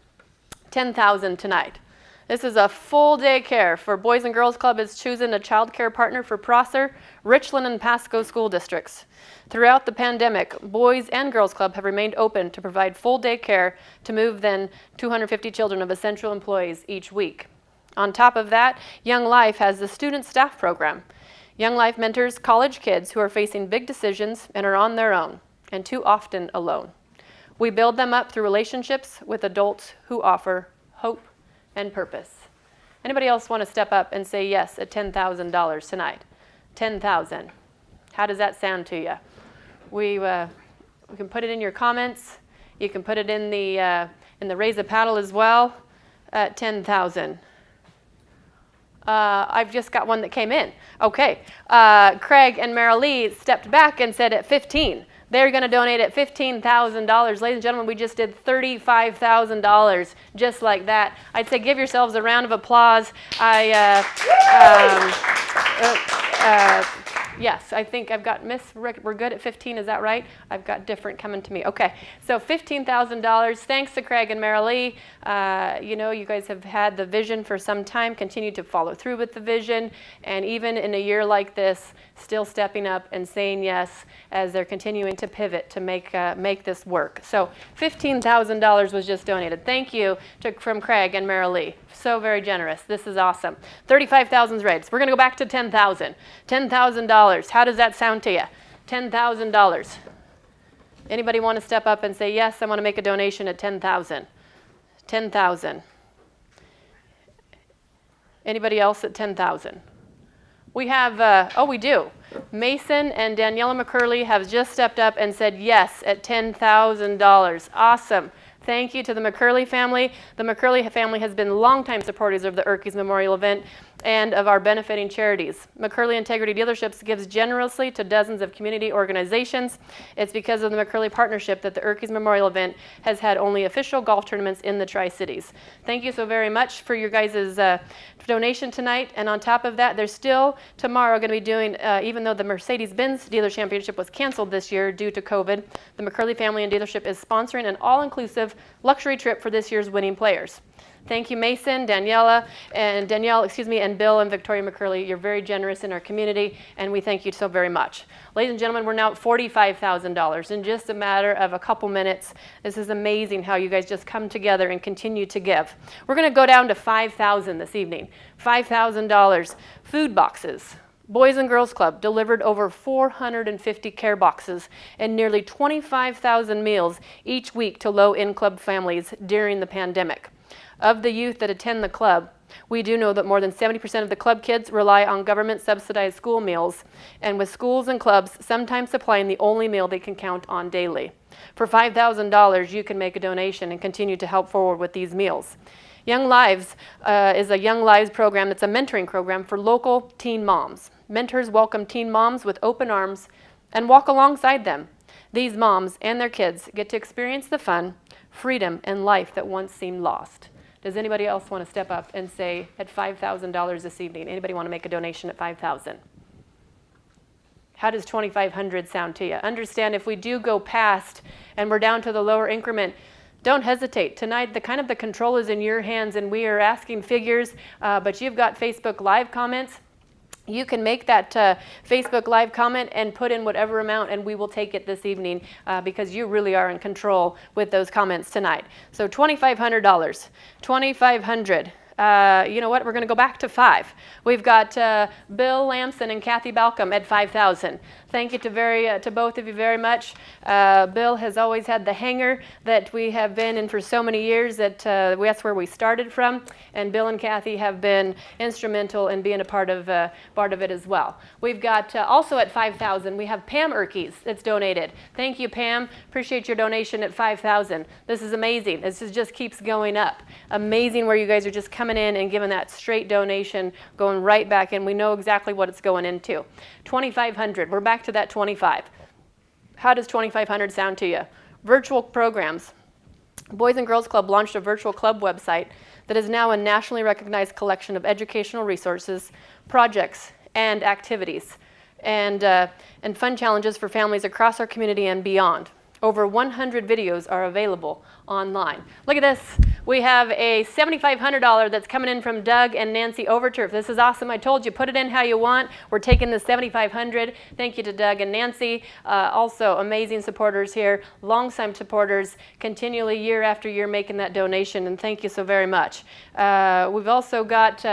$10,000 tonight. This is a full day care for Boys and Girls Club is choosing a child care partner for Prosser, Richland, and Pasco school districts. Throughout the pandemic, Boys and Girls Club have remained open to provide full day care to move than 250 children of essential employees each week. On top of that, Young Life has the student staff program. Young Life mentors college kids who are facing big decisions and are on their own, and too often alone. We build them up through relationships with adults who offer hope and purpose. Anybody else want to step up and say yes at $10,000 tonight? $10,000. How does that sound to you? We can put it in your comments. You can put it in the raise a paddle as well at $10,000. I've just got one that came in. Okay, Craig and Meryl Lee stepped back and said at 15. They're going to donate at $15,000. Ladies and gentlemen, we just did $35,000 just like that. I'd say give yourselves a round of applause. Yes, I think I've got Miss Rick. We're good at 15, is that right? I've got different coming to me. Okay, so $15,000. Thanks to Craig and Meryl Lee. You guys have had the vision for some time, continue to follow through with the vision, and even in a year like this, still stepping up and saying yes as they're continuing to pivot to make this work. So $15,000 was just donated. Thank you from Craig and Meryl Lee. So very generous. This is awesome. 35,000 raised. We're going to go back to 10,000. $10,000. How does that sound to you? $10,000. Anybody want to step up and say, yes, I want to make a donation at 10,000? 10,000. Anybody else at 10,000? We have, we do. Mason and Daniela McCurley have just stepped up and said yes at $10,000. Awesome. Thank you to the McCurley family. The McCurley family has been longtime supporters of the Eerkes Memorial event and of our benefiting charities. McCurley Integrity Dealerships gives generously to dozens of community organizations. It's because of the McCurley partnership that the Eerkes Memorial event has had only official golf tournaments in the Tri-Cities. Thank you so very much for your guys' donation tonight. And on top of that, there's still tomorrow going to be doing, even though the Mercedes-Benz Dealer Championship was canceled this year due to COVID, the McCurley family and dealership is sponsoring an all-inclusive luxury trip for this year's winning players. Thank you, Mason, and Bill and Victoria McCurley. You're very generous in our community, and we thank you so very much. Ladies and gentlemen, we're now at $45,000 in just a matter of a couple minutes. This is amazing how you guys just come together and continue to give. We're going to go down to $5,000 this evening. $5,000. Food boxes. Boys and Girls Club delivered over 450 care boxes and nearly 25,000 meals each week to low-income families during the pandemic. Of the youth that attend the club, we do know that more than 70% of the club kids rely on government-subsidized school meals, and with schools and clubs sometimes supplying the only meal they can count on daily. For $5,000, you can make a donation and continue to help forward with these meals. Young Lives is a Young Lives program that's a mentoring program for local teen moms. Mentors welcome teen moms with open arms and walk alongside them. These moms and their kids get to experience the fun, freedom, and life that once seemed lost. Does anybody else want to step up and say at $5,000 this evening? Anybody want to make a donation at $5,000? How does $2,500 sound to you? Understand if we do go past and we're down to the lower increment, don't hesitate. Tonight, the control is in your hands, and we are asking figures, but you've got Facebook Live comments. You can make that Facebook Live comment and put in whatever amount, and we will take it this evening because you really are in control with those comments tonight. So $2,500, $2,500. You know what? We're going to go back to $5,000. We've got Bill Lamson and Kathy Balcom at $5,000. Thank you to both of you very much. Bill has always had the hangar that we have been in for so many years that's where we started from, and Bill and Kathy have been instrumental in being a part of it as well. We've got also at $5,000, we have Pam Eerkes that's donated. Thank you, Pam. Appreciate your donation at $5,000. This is amazing. This just keeps going up. Amazing where you guys are just coming in and giving that straight donation, going right back in. We know exactly what it's going into. $2,500. We're back to that 25. How does $2,500 sound to you? Virtual programs. Boys and Girls Club launched a virtual club website that is now a nationally recognized collection of educational resources, projects, and activities, and fun challenges for families across our community and beyond. Over 100 videos are available online. Look at this. We have a $7,500 that's coming in from Doug and Nancy Overturf. This is awesome. I told you, put it in how you want. We're taking the $7,500. Thank you to Doug and Nancy. Also, amazing supporters here, long-time supporters, continually year after year making that donation, and thank you so very much. We've also got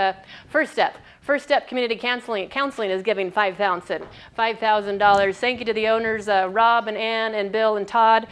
First Step. First Step Community Counseling is giving $5,000. Thank you to the owners, Rob and Ann and Bill and Todd.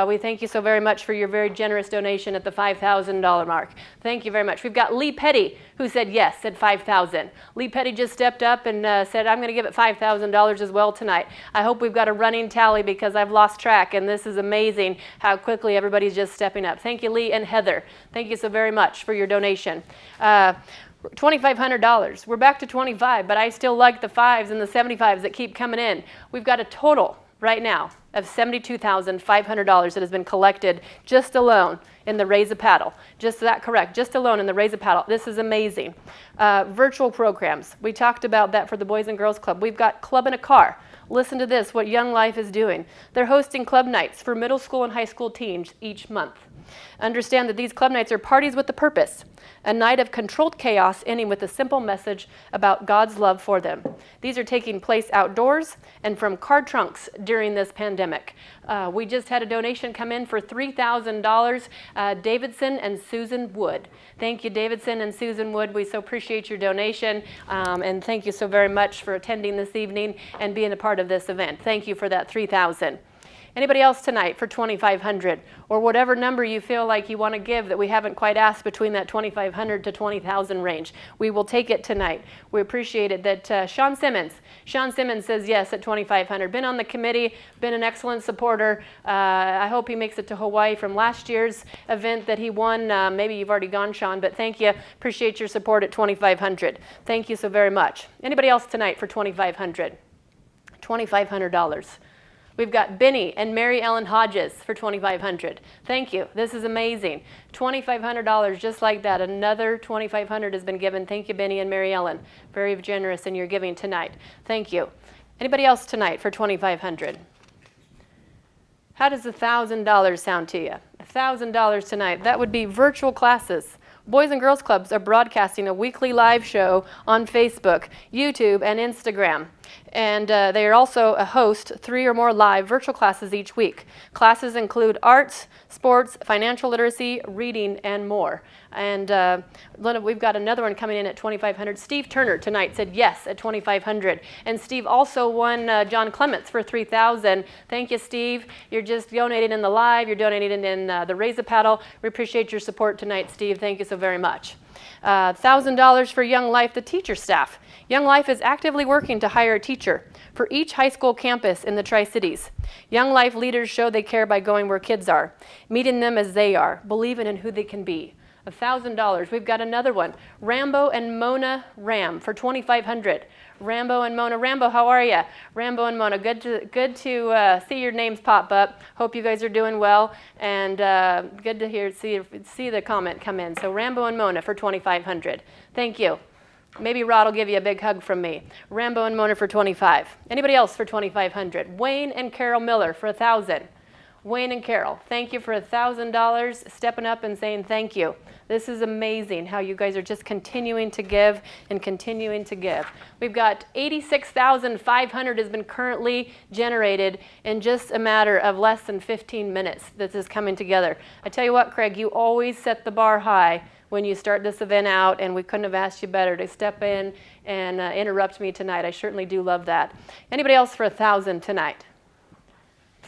We thank you so very much for your very generous donation at the $5,000 mark. Thank you very much. We've got Lee Petty, who said yes at $5,000. Lee Petty just stepped up and said, I'm going to give it $5,000 as well tonight. I hope we've got a running tally because I've lost track, and this is amazing how quickly everybody's just stepping up. Thank you, Lee and Heather. Thank you so very much for your donation. $2,500. We're back to 25, but I still like the 5s and the 75s that keep coming in. We've got a total right now of $72,500 that has been collected just alone in the Raise a Paddle. Just that correct, just alone in the Raise a Paddle. This is amazing. Virtual programs. We talked about that for the Boys and Girls Club. We've got Club in a Car. Listen to this, what Young Life is doing. They're hosting club nights for middle school and high school teens each month. Understand that these club nights are parties with a purpose, a night of controlled chaos ending with a simple message about God's love for them. These are taking place outdoors and from car trunks during this pandemic. We just had a donation come in for $3,000, Davidson and Susan Wood. Thank you, Davidson and Susan Wood. We so appreciate your donation, and thank you so very much for attending this evening and being a part of this event. Thank you for that $3,000. Anybody else tonight for $2,500, or whatever number you feel like you want to give that we haven't quite asked between that $2,500 to $20,000 range? We will take it tonight. We appreciate it. That Sean Simmons says yes at $2,500. Been on the committee, been an excellent supporter. I hope he makes it to Hawaii from last year's event that he won. Maybe you've already gone, Sean, but thank you. Appreciate your support at $2,500. Thank you so very much. Anybody else tonight for $2,500? $2,500. We've got Benny and Mary Ellen Hodges for $2,500. Thank you. This is amazing. $2,500 just like that. Another $2,500 has been given. Thank you, Benny and Mary Ellen. Very generous in your giving tonight. Thank you. Anybody else tonight for $2,500? How does $1,000 sound to you? $1,000 tonight. That would be virtual classes. Boys and Girls Clubs are broadcasting a weekly live show on Facebook, YouTube, and Instagram. And they are also a host 3 or more live virtual classes each week. Classes include arts, sports, financial literacy, reading, and more. And we've got another one coming in at $2,500. Steve Turner tonight said yes at $2,500. And Steve also won John Clements for $3,000. Thank you, Steve. You're just donating in the live. You're donating in the Raise a Paddle. We appreciate your support tonight, Steve. Thank you so very much. $1,000 for Young Life, the teacher staff. Young Life is actively working to hire a teacher for each high school campus in the Tri-Cities. Young Life leaders show they care by going where kids are, meeting them as they are, believing in who they can be. $1,000. We've got another one. Rambo and Mona Ram for $2,500. Rambo and Mona. Rambo, how are you? Rambo and Mona, good to see your names pop up. Hope you guys are doing well, and good to see the comment come in. So Rambo and Mona for $2,500. Thank you. Maybe Rod will give you a big hug from me. Rambo and Mona for $25,000. Anybody else for $2,500? Wayne and Carol Miller for $1,000. Wayne and Carol, thank you for $1,000, stepping up and saying thank you. This is amazing how you guys are just continuing to give and continuing to give. We've got $86,500 has been currently generated in just a matter of less than 15 minutes. This is coming together. I tell you what, Craig, you always set the bar high when you start this event out, and we couldn't have asked you better to step in and interrupt me tonight. I certainly do love that. Anybody else for $1,000 tonight?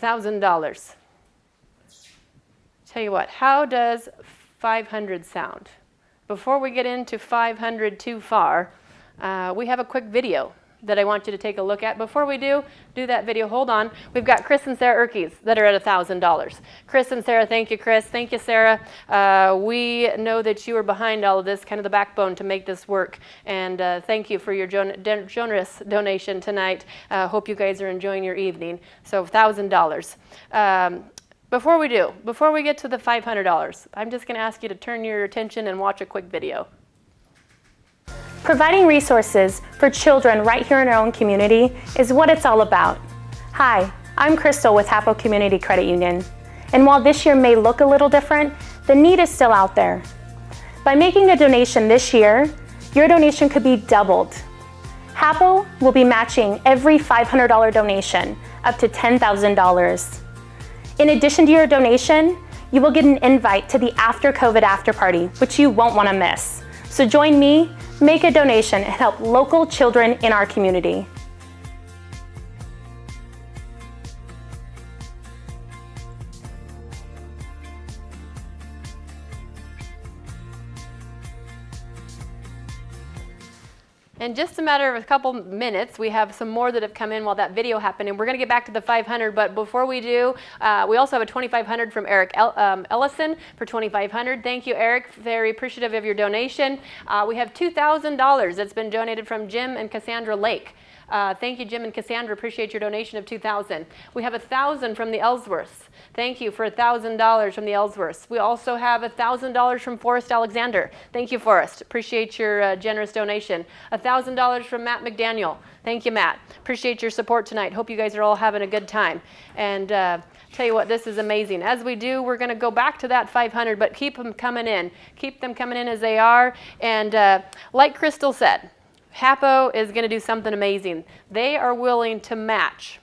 $1,000. Tell you what, how does 500 sound? Before we get into 500 too far, we have a quick video that I want you to take a look at. Before we do that video, hold on. We've got Chris and Sarah Eerkes that are at $1,000. Chris and Sarah, thank you, Chris. Thank you, Sarah. We know that you are behind all of this, kind of the backbone to make this work. And thank you for your generous donation tonight. Hope you guys are enjoying your evening. So $1,000. Before we get to the $500, I'm just going to ask you to turn your attention and watch a quick video. Providing resources for children right here in our own community is what it's all about. Hi, I'm Crystal with Hapo Community Credit Union. And while this year may look a little different, the need is still out there. By making a donation this year, your donation could be doubled. Hapo will be matching every $500 donation up to $10,000. In addition to your donation, you will get an invite to the After COVID After Party, which you won't want to miss. So join me, make a donation, and help local children in our community. In just a matter of a couple minutes, we have some more that have come in while that video happened, and we're going to get back to the 500. But before we do, we also have a $2,500 from Eric Ellison for $2,500. Thank you, Eric. Very appreciative of your donation. We have $2,000 that's been donated from Jim and Cassandra Lake. Thank you, Jim and Cassandra. Appreciate your donation of $2,000. We have $1,000 from the Ellsworths. Thank you for $1,000 from the Ellsworths. We also have $1,000 from Forrest Alexander. Thank you, Forrest. Appreciate your generous donation. $1,000 from Matt McDaniel. Thank you, Matt. Appreciate your support tonight. Hope you guys are all having a good time. And tell you what, this is amazing. As we do, we're going to go back to that 500, but keep them coming in. Keep them coming in as they are. And like Crystal said, Hapo is going to do something amazing. They are willing to match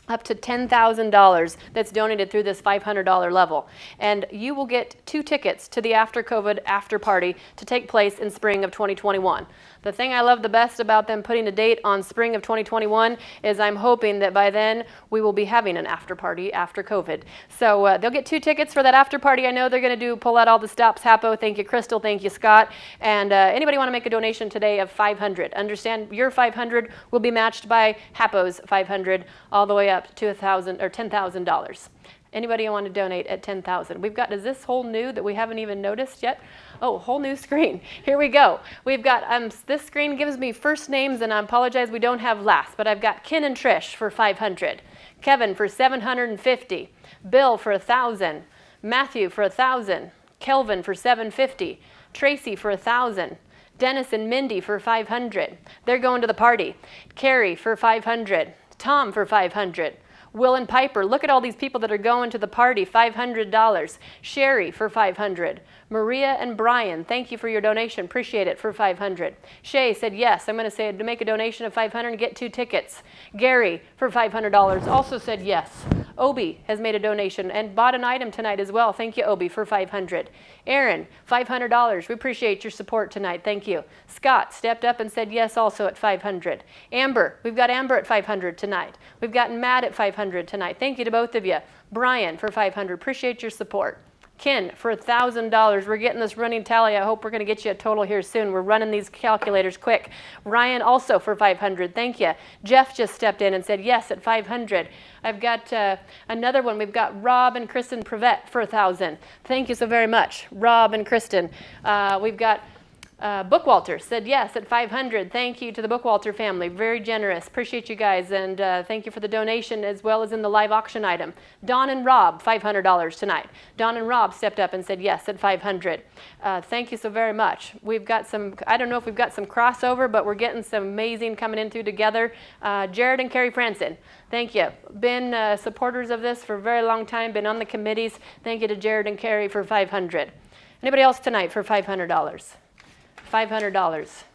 up to $10,000 that's donated through this $500 level. And you will get 2 tickets to the After COVID After Party to take place in spring of 2021. The thing I love the best about them putting a date on spring of 2021 is I'm hoping that by then we will be having an after party after COVID. So they'll get 2 tickets for that after party. I know they're going to pull out all the stops. Hapo, thank you, Crystal, thank you, Scott. And anybody want to make a donation today of $500? Understand your $500 will be matched by Hapo's $500 all the way up to $1,000 or $10,000. Anybody want to donate at $10,000? We've got, is this whole new that we haven't even noticed yet? Oh, whole new screen. Here we go. We've got, this screen gives me first names, and I apologize we don't have last, but I've got Ken and Trish for $500, Kevin for $750, Bill for $1,000, Matthew for $1,000, Kelvin for $750, Tracy for $1,000, Dennis and Mindy for $500. They're going to the party. Carrie for $500, Tom for $500. Will and Piper, look at all these people that are going to the party, $500. Sherry for $500. Maria and Brian, thank you for your donation, appreciate it, for $500. Shay said yes, I'm going to say to make a donation of $500 and get 2 tickets. Gary for $500 also said yes. Obi has made a donation and bought an item tonight as well. Thank you, Obi, for $500. Aaron, $500. We appreciate your support tonight. Thank you. Scott stepped up and said yes also at $500. Amber, we've got Amber at $500 tonight. We've got Matt at $500 tonight. Thank you to both of you. Brian for $500. Appreciate your support. Ken for $1,000. We're getting this running tally. I hope we're going to get you a total here soon. We're running these calculators quick. Ryan also for $500. Thank you. Jeff just stepped in and said yes at $500. I've got another one. We've got Rob and Kristen Prevette for $1,000. Thank you so very much, Rob and Kristen. We've got Bookwalter said yes at $500. Thank you to the Bookwalter family. Very generous. Appreciate you guys, and thank you for the donation as well as in the live auction item. Don and Rob, $500 tonight. Don and Rob stepped up and said yes at $500. Thank you so very much. We've got some, I don't know if we've got some crossover, but we're getting some amazing coming in through together. Jared and Carrie Franson, thank you. Been supporters of this for a very long time, been on the committees. Thank you to Jared and Carrie for $500. Anybody else tonight for $500? $500. This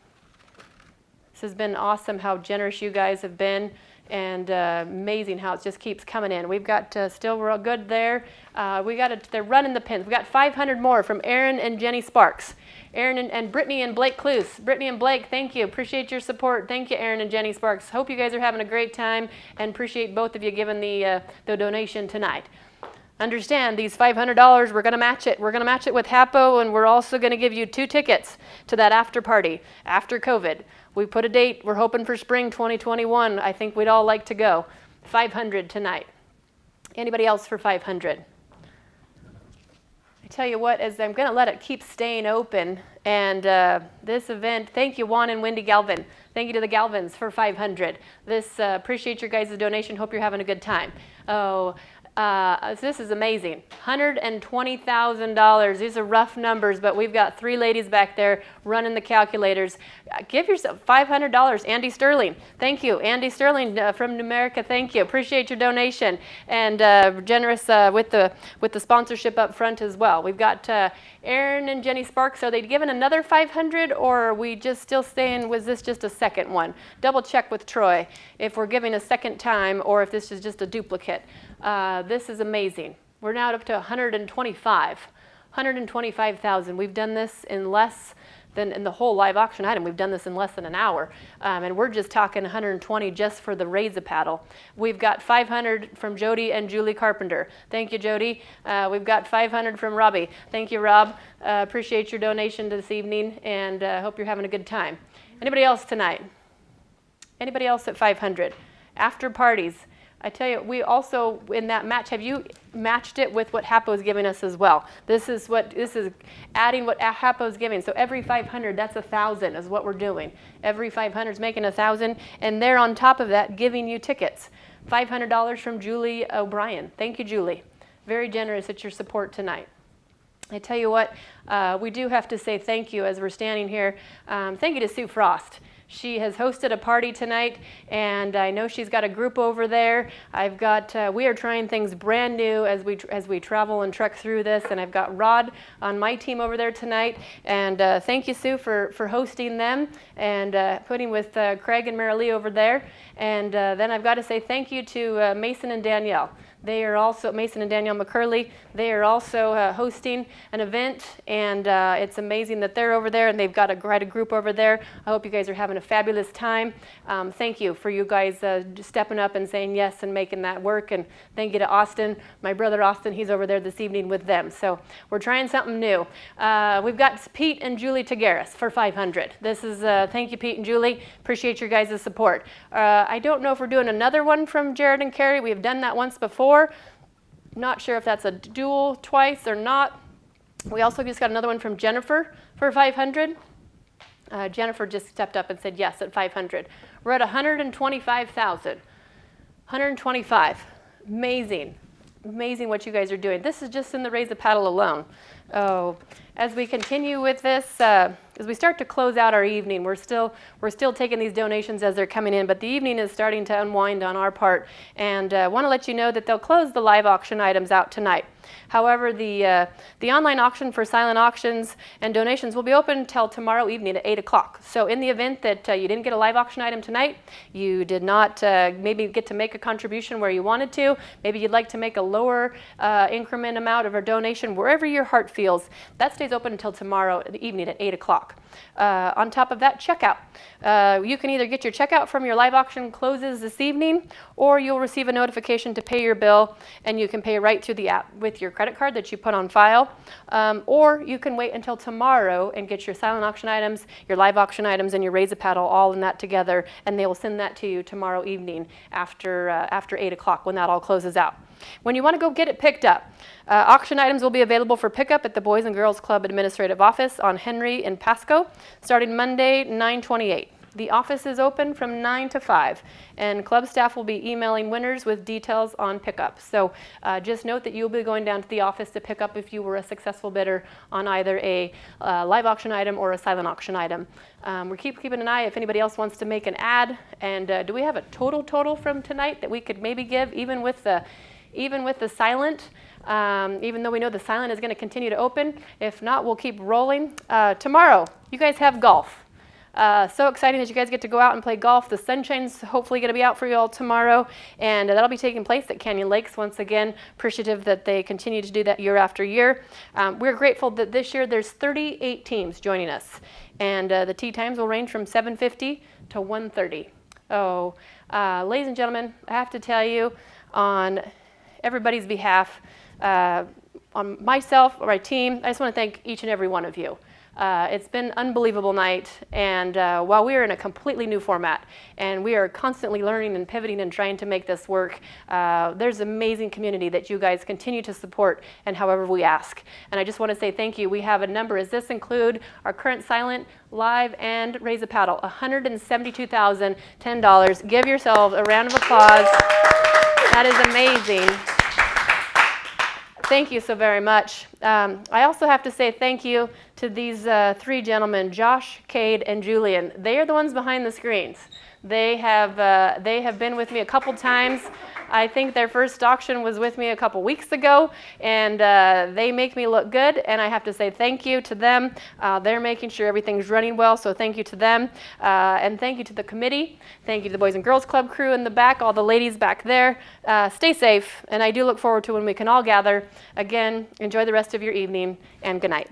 has been awesome how generous you guys have been, and amazing how it just keeps coming in. We've got still real good there. They're running the pins. We got 500 more from Aaron and Jenny Sparks. Aaron and Brittany and Blake Cluse. Brittany and Blake, thank you. Appreciate your support. Thank you, Aaron and Jenny Sparks. Hope you guys are having a great time, and appreciate both of you giving the donation tonight. Understand, these $500, we're going to match it. We're going to match it with Hapo, and we're also going to give you 2 tickets to that after party after COVID. We put a date. We're hoping for spring 2021. I think we'd all like to go. $500 tonight. Anybody else for $500? I tell you what, as I'm going to let it keep staying open, and this event, thank you, Juan and Wendy Galvin. Thank you to the Galvins for $500. This, appreciate your guys' donation. Hope you're having a good time. Oh, this is amazing. $120,000. These are rough numbers, but we've got 3 ladies back there running the calculators. Give yourself $500. Andy Sterling, thank you. Andy Sterling from Numerica, thank you. Appreciate your donation, and generous with the sponsorship up front as well. We've got Aaron and Jenny Sparks. Are they given another $500, or are we just still staying? Was this just a second one? Double check with Troy if we're giving a second time or if this is just a duplicate. This is amazing. We're now up to 125,000. We've done this in less than in the whole live auction item. We've done this in less than an hour, and we're just talking 120 just for the raise a paddle. We've got 500 from Jody and Julie Carpenter. Thank you, Jody. We've got 500 from Robbie. Thank you, Rob. Appreciate your donation this evening, and hope you're having a good time. Anybody else tonight? Anybody else at 500? After parties. I tell you, we also, in that match, have you matched it with what Hapo is giving us as well? This is adding what Hapo is giving. So every 500, that's 1,000 is what we're doing. Every 500 is making 1,000, and they're on top of that giving you tickets. $500 from Julie O'Brien. Thank you, Julie. Very generous at your support tonight. I tell you what, we do have to say thank you as we're standing here. Thank you to Sue Frost. She has hosted a party tonight, and I know she's got a group over there. I've got, we are trying things brand new as we travel and trek through this, and I've got Rod on my team over there tonight. And thank you, Sue, for hosting them and putting with Craig and Marilee over there. And then I've got to say thank you to Mason and Danielle. They are also, Mason and Danielle McCurley, they are also hosting an event, and it's amazing that they're over there, and they've got quite a group over there. I hope you guys are having a fabulous time. Thank you for you guys stepping up and saying yes and making that work, and thank you to Austin, my brother Austin, he's over there this evening with them. So we're trying something new. We've got Pete and Julie Tagaris for $500. This is, thank you Pete and Julie, appreciate your guys' support. I don't know if we're doing another one from Jared and Carrie. We have done that once before. Not sure if that's a dual twice or not. We also just got another one from Jennifer for $500. Jennifer just stepped up and said yes at $500. We're at $125,000. 125. Amazing. Amazing what you guys are doing. This is just in the Raise a Paddle alone. Oh, as we continue with this, as we start to close out our evening, we're still taking these donations as they're coming in, but the evening is starting to unwind on our part, and want to let you know that they'll close the live auction items out tonight. However, the online auction for silent auctions and donations will be open until tomorrow evening at 8 o'clock. So in the event that you didn't get a live auction item tonight, you did not maybe get to make a contribution where you wanted to, maybe you'd like to make a lower increment amount of a donation, wherever your heart feels, that stays open until tomorrow evening at 8 o'clock. On top of that, checkout. You can either get your checkout from your live auction closes this evening, or you'll receive a notification to pay your bill, and you can pay right through the app with your credit card that you put on file, or you can wait until tomorrow and get your silent auction items, your live auction items, and your Raise a Paddle all in that together, and they will send that to you tomorrow evening after 8 o'clock when that all closes out. When you want to go get it picked up, auction items will be available for pickup at the Boys and Girls Club Administrative Office on Henry in Pasco, starting Monday, 9/28. The office is open from 9 to 5, and club staff will be emailing winners with details on pickup. So just note that you'll be going down to the office to pick up if you were a successful bidder on either a live auction item or a silent auction item. We're keeping an eye if anybody else wants to make an ad. And do we have a total from tonight that we could maybe give, even with the silent? Even though we know the silent is going to continue to open. If not, we'll keep rolling. Tomorrow, you guys have golf. So exciting that you guys get to go out and play golf. The sunshine's hopefully going to be out for you all tomorrow, and that'll be taking place at Canyon Lakes. Once again, appreciative that they continue to do that year after year. We're grateful that this year there's 38 teams joining us, and the tee times will range from 7:50 to 1:30. Oh, ladies and gentlemen, I have to tell you, on everybody's behalf, on myself or my team, I just want to thank each and every one of you. It's been an unbelievable night, and while we are in a completely new format and we are constantly learning and pivoting and trying to make this work, there's an amazing community that you guys continue to support and however we ask. And I just want to say thank you. We have a number. Does this include our current silent, live, and Raise a Paddle? $172,010. Give yourselves a round of applause. That is amazing. Thank you so very much. I also have to say thank you to these three gentlemen, Josh, Cade, and Julian. They are the ones behind the screens. They have been with me a couple times. I think their first auction was with me a couple weeks ago, and they make me look good, and I have to say thank you to them. They're making sure everything's running well, so thank you to them. And thank you to the committee. Thank you to the Boys and Girls Club crew in the back, all the ladies back there. Stay safe, and I do look forward to when we can all gather. Again, enjoy the rest of your evening, and good night.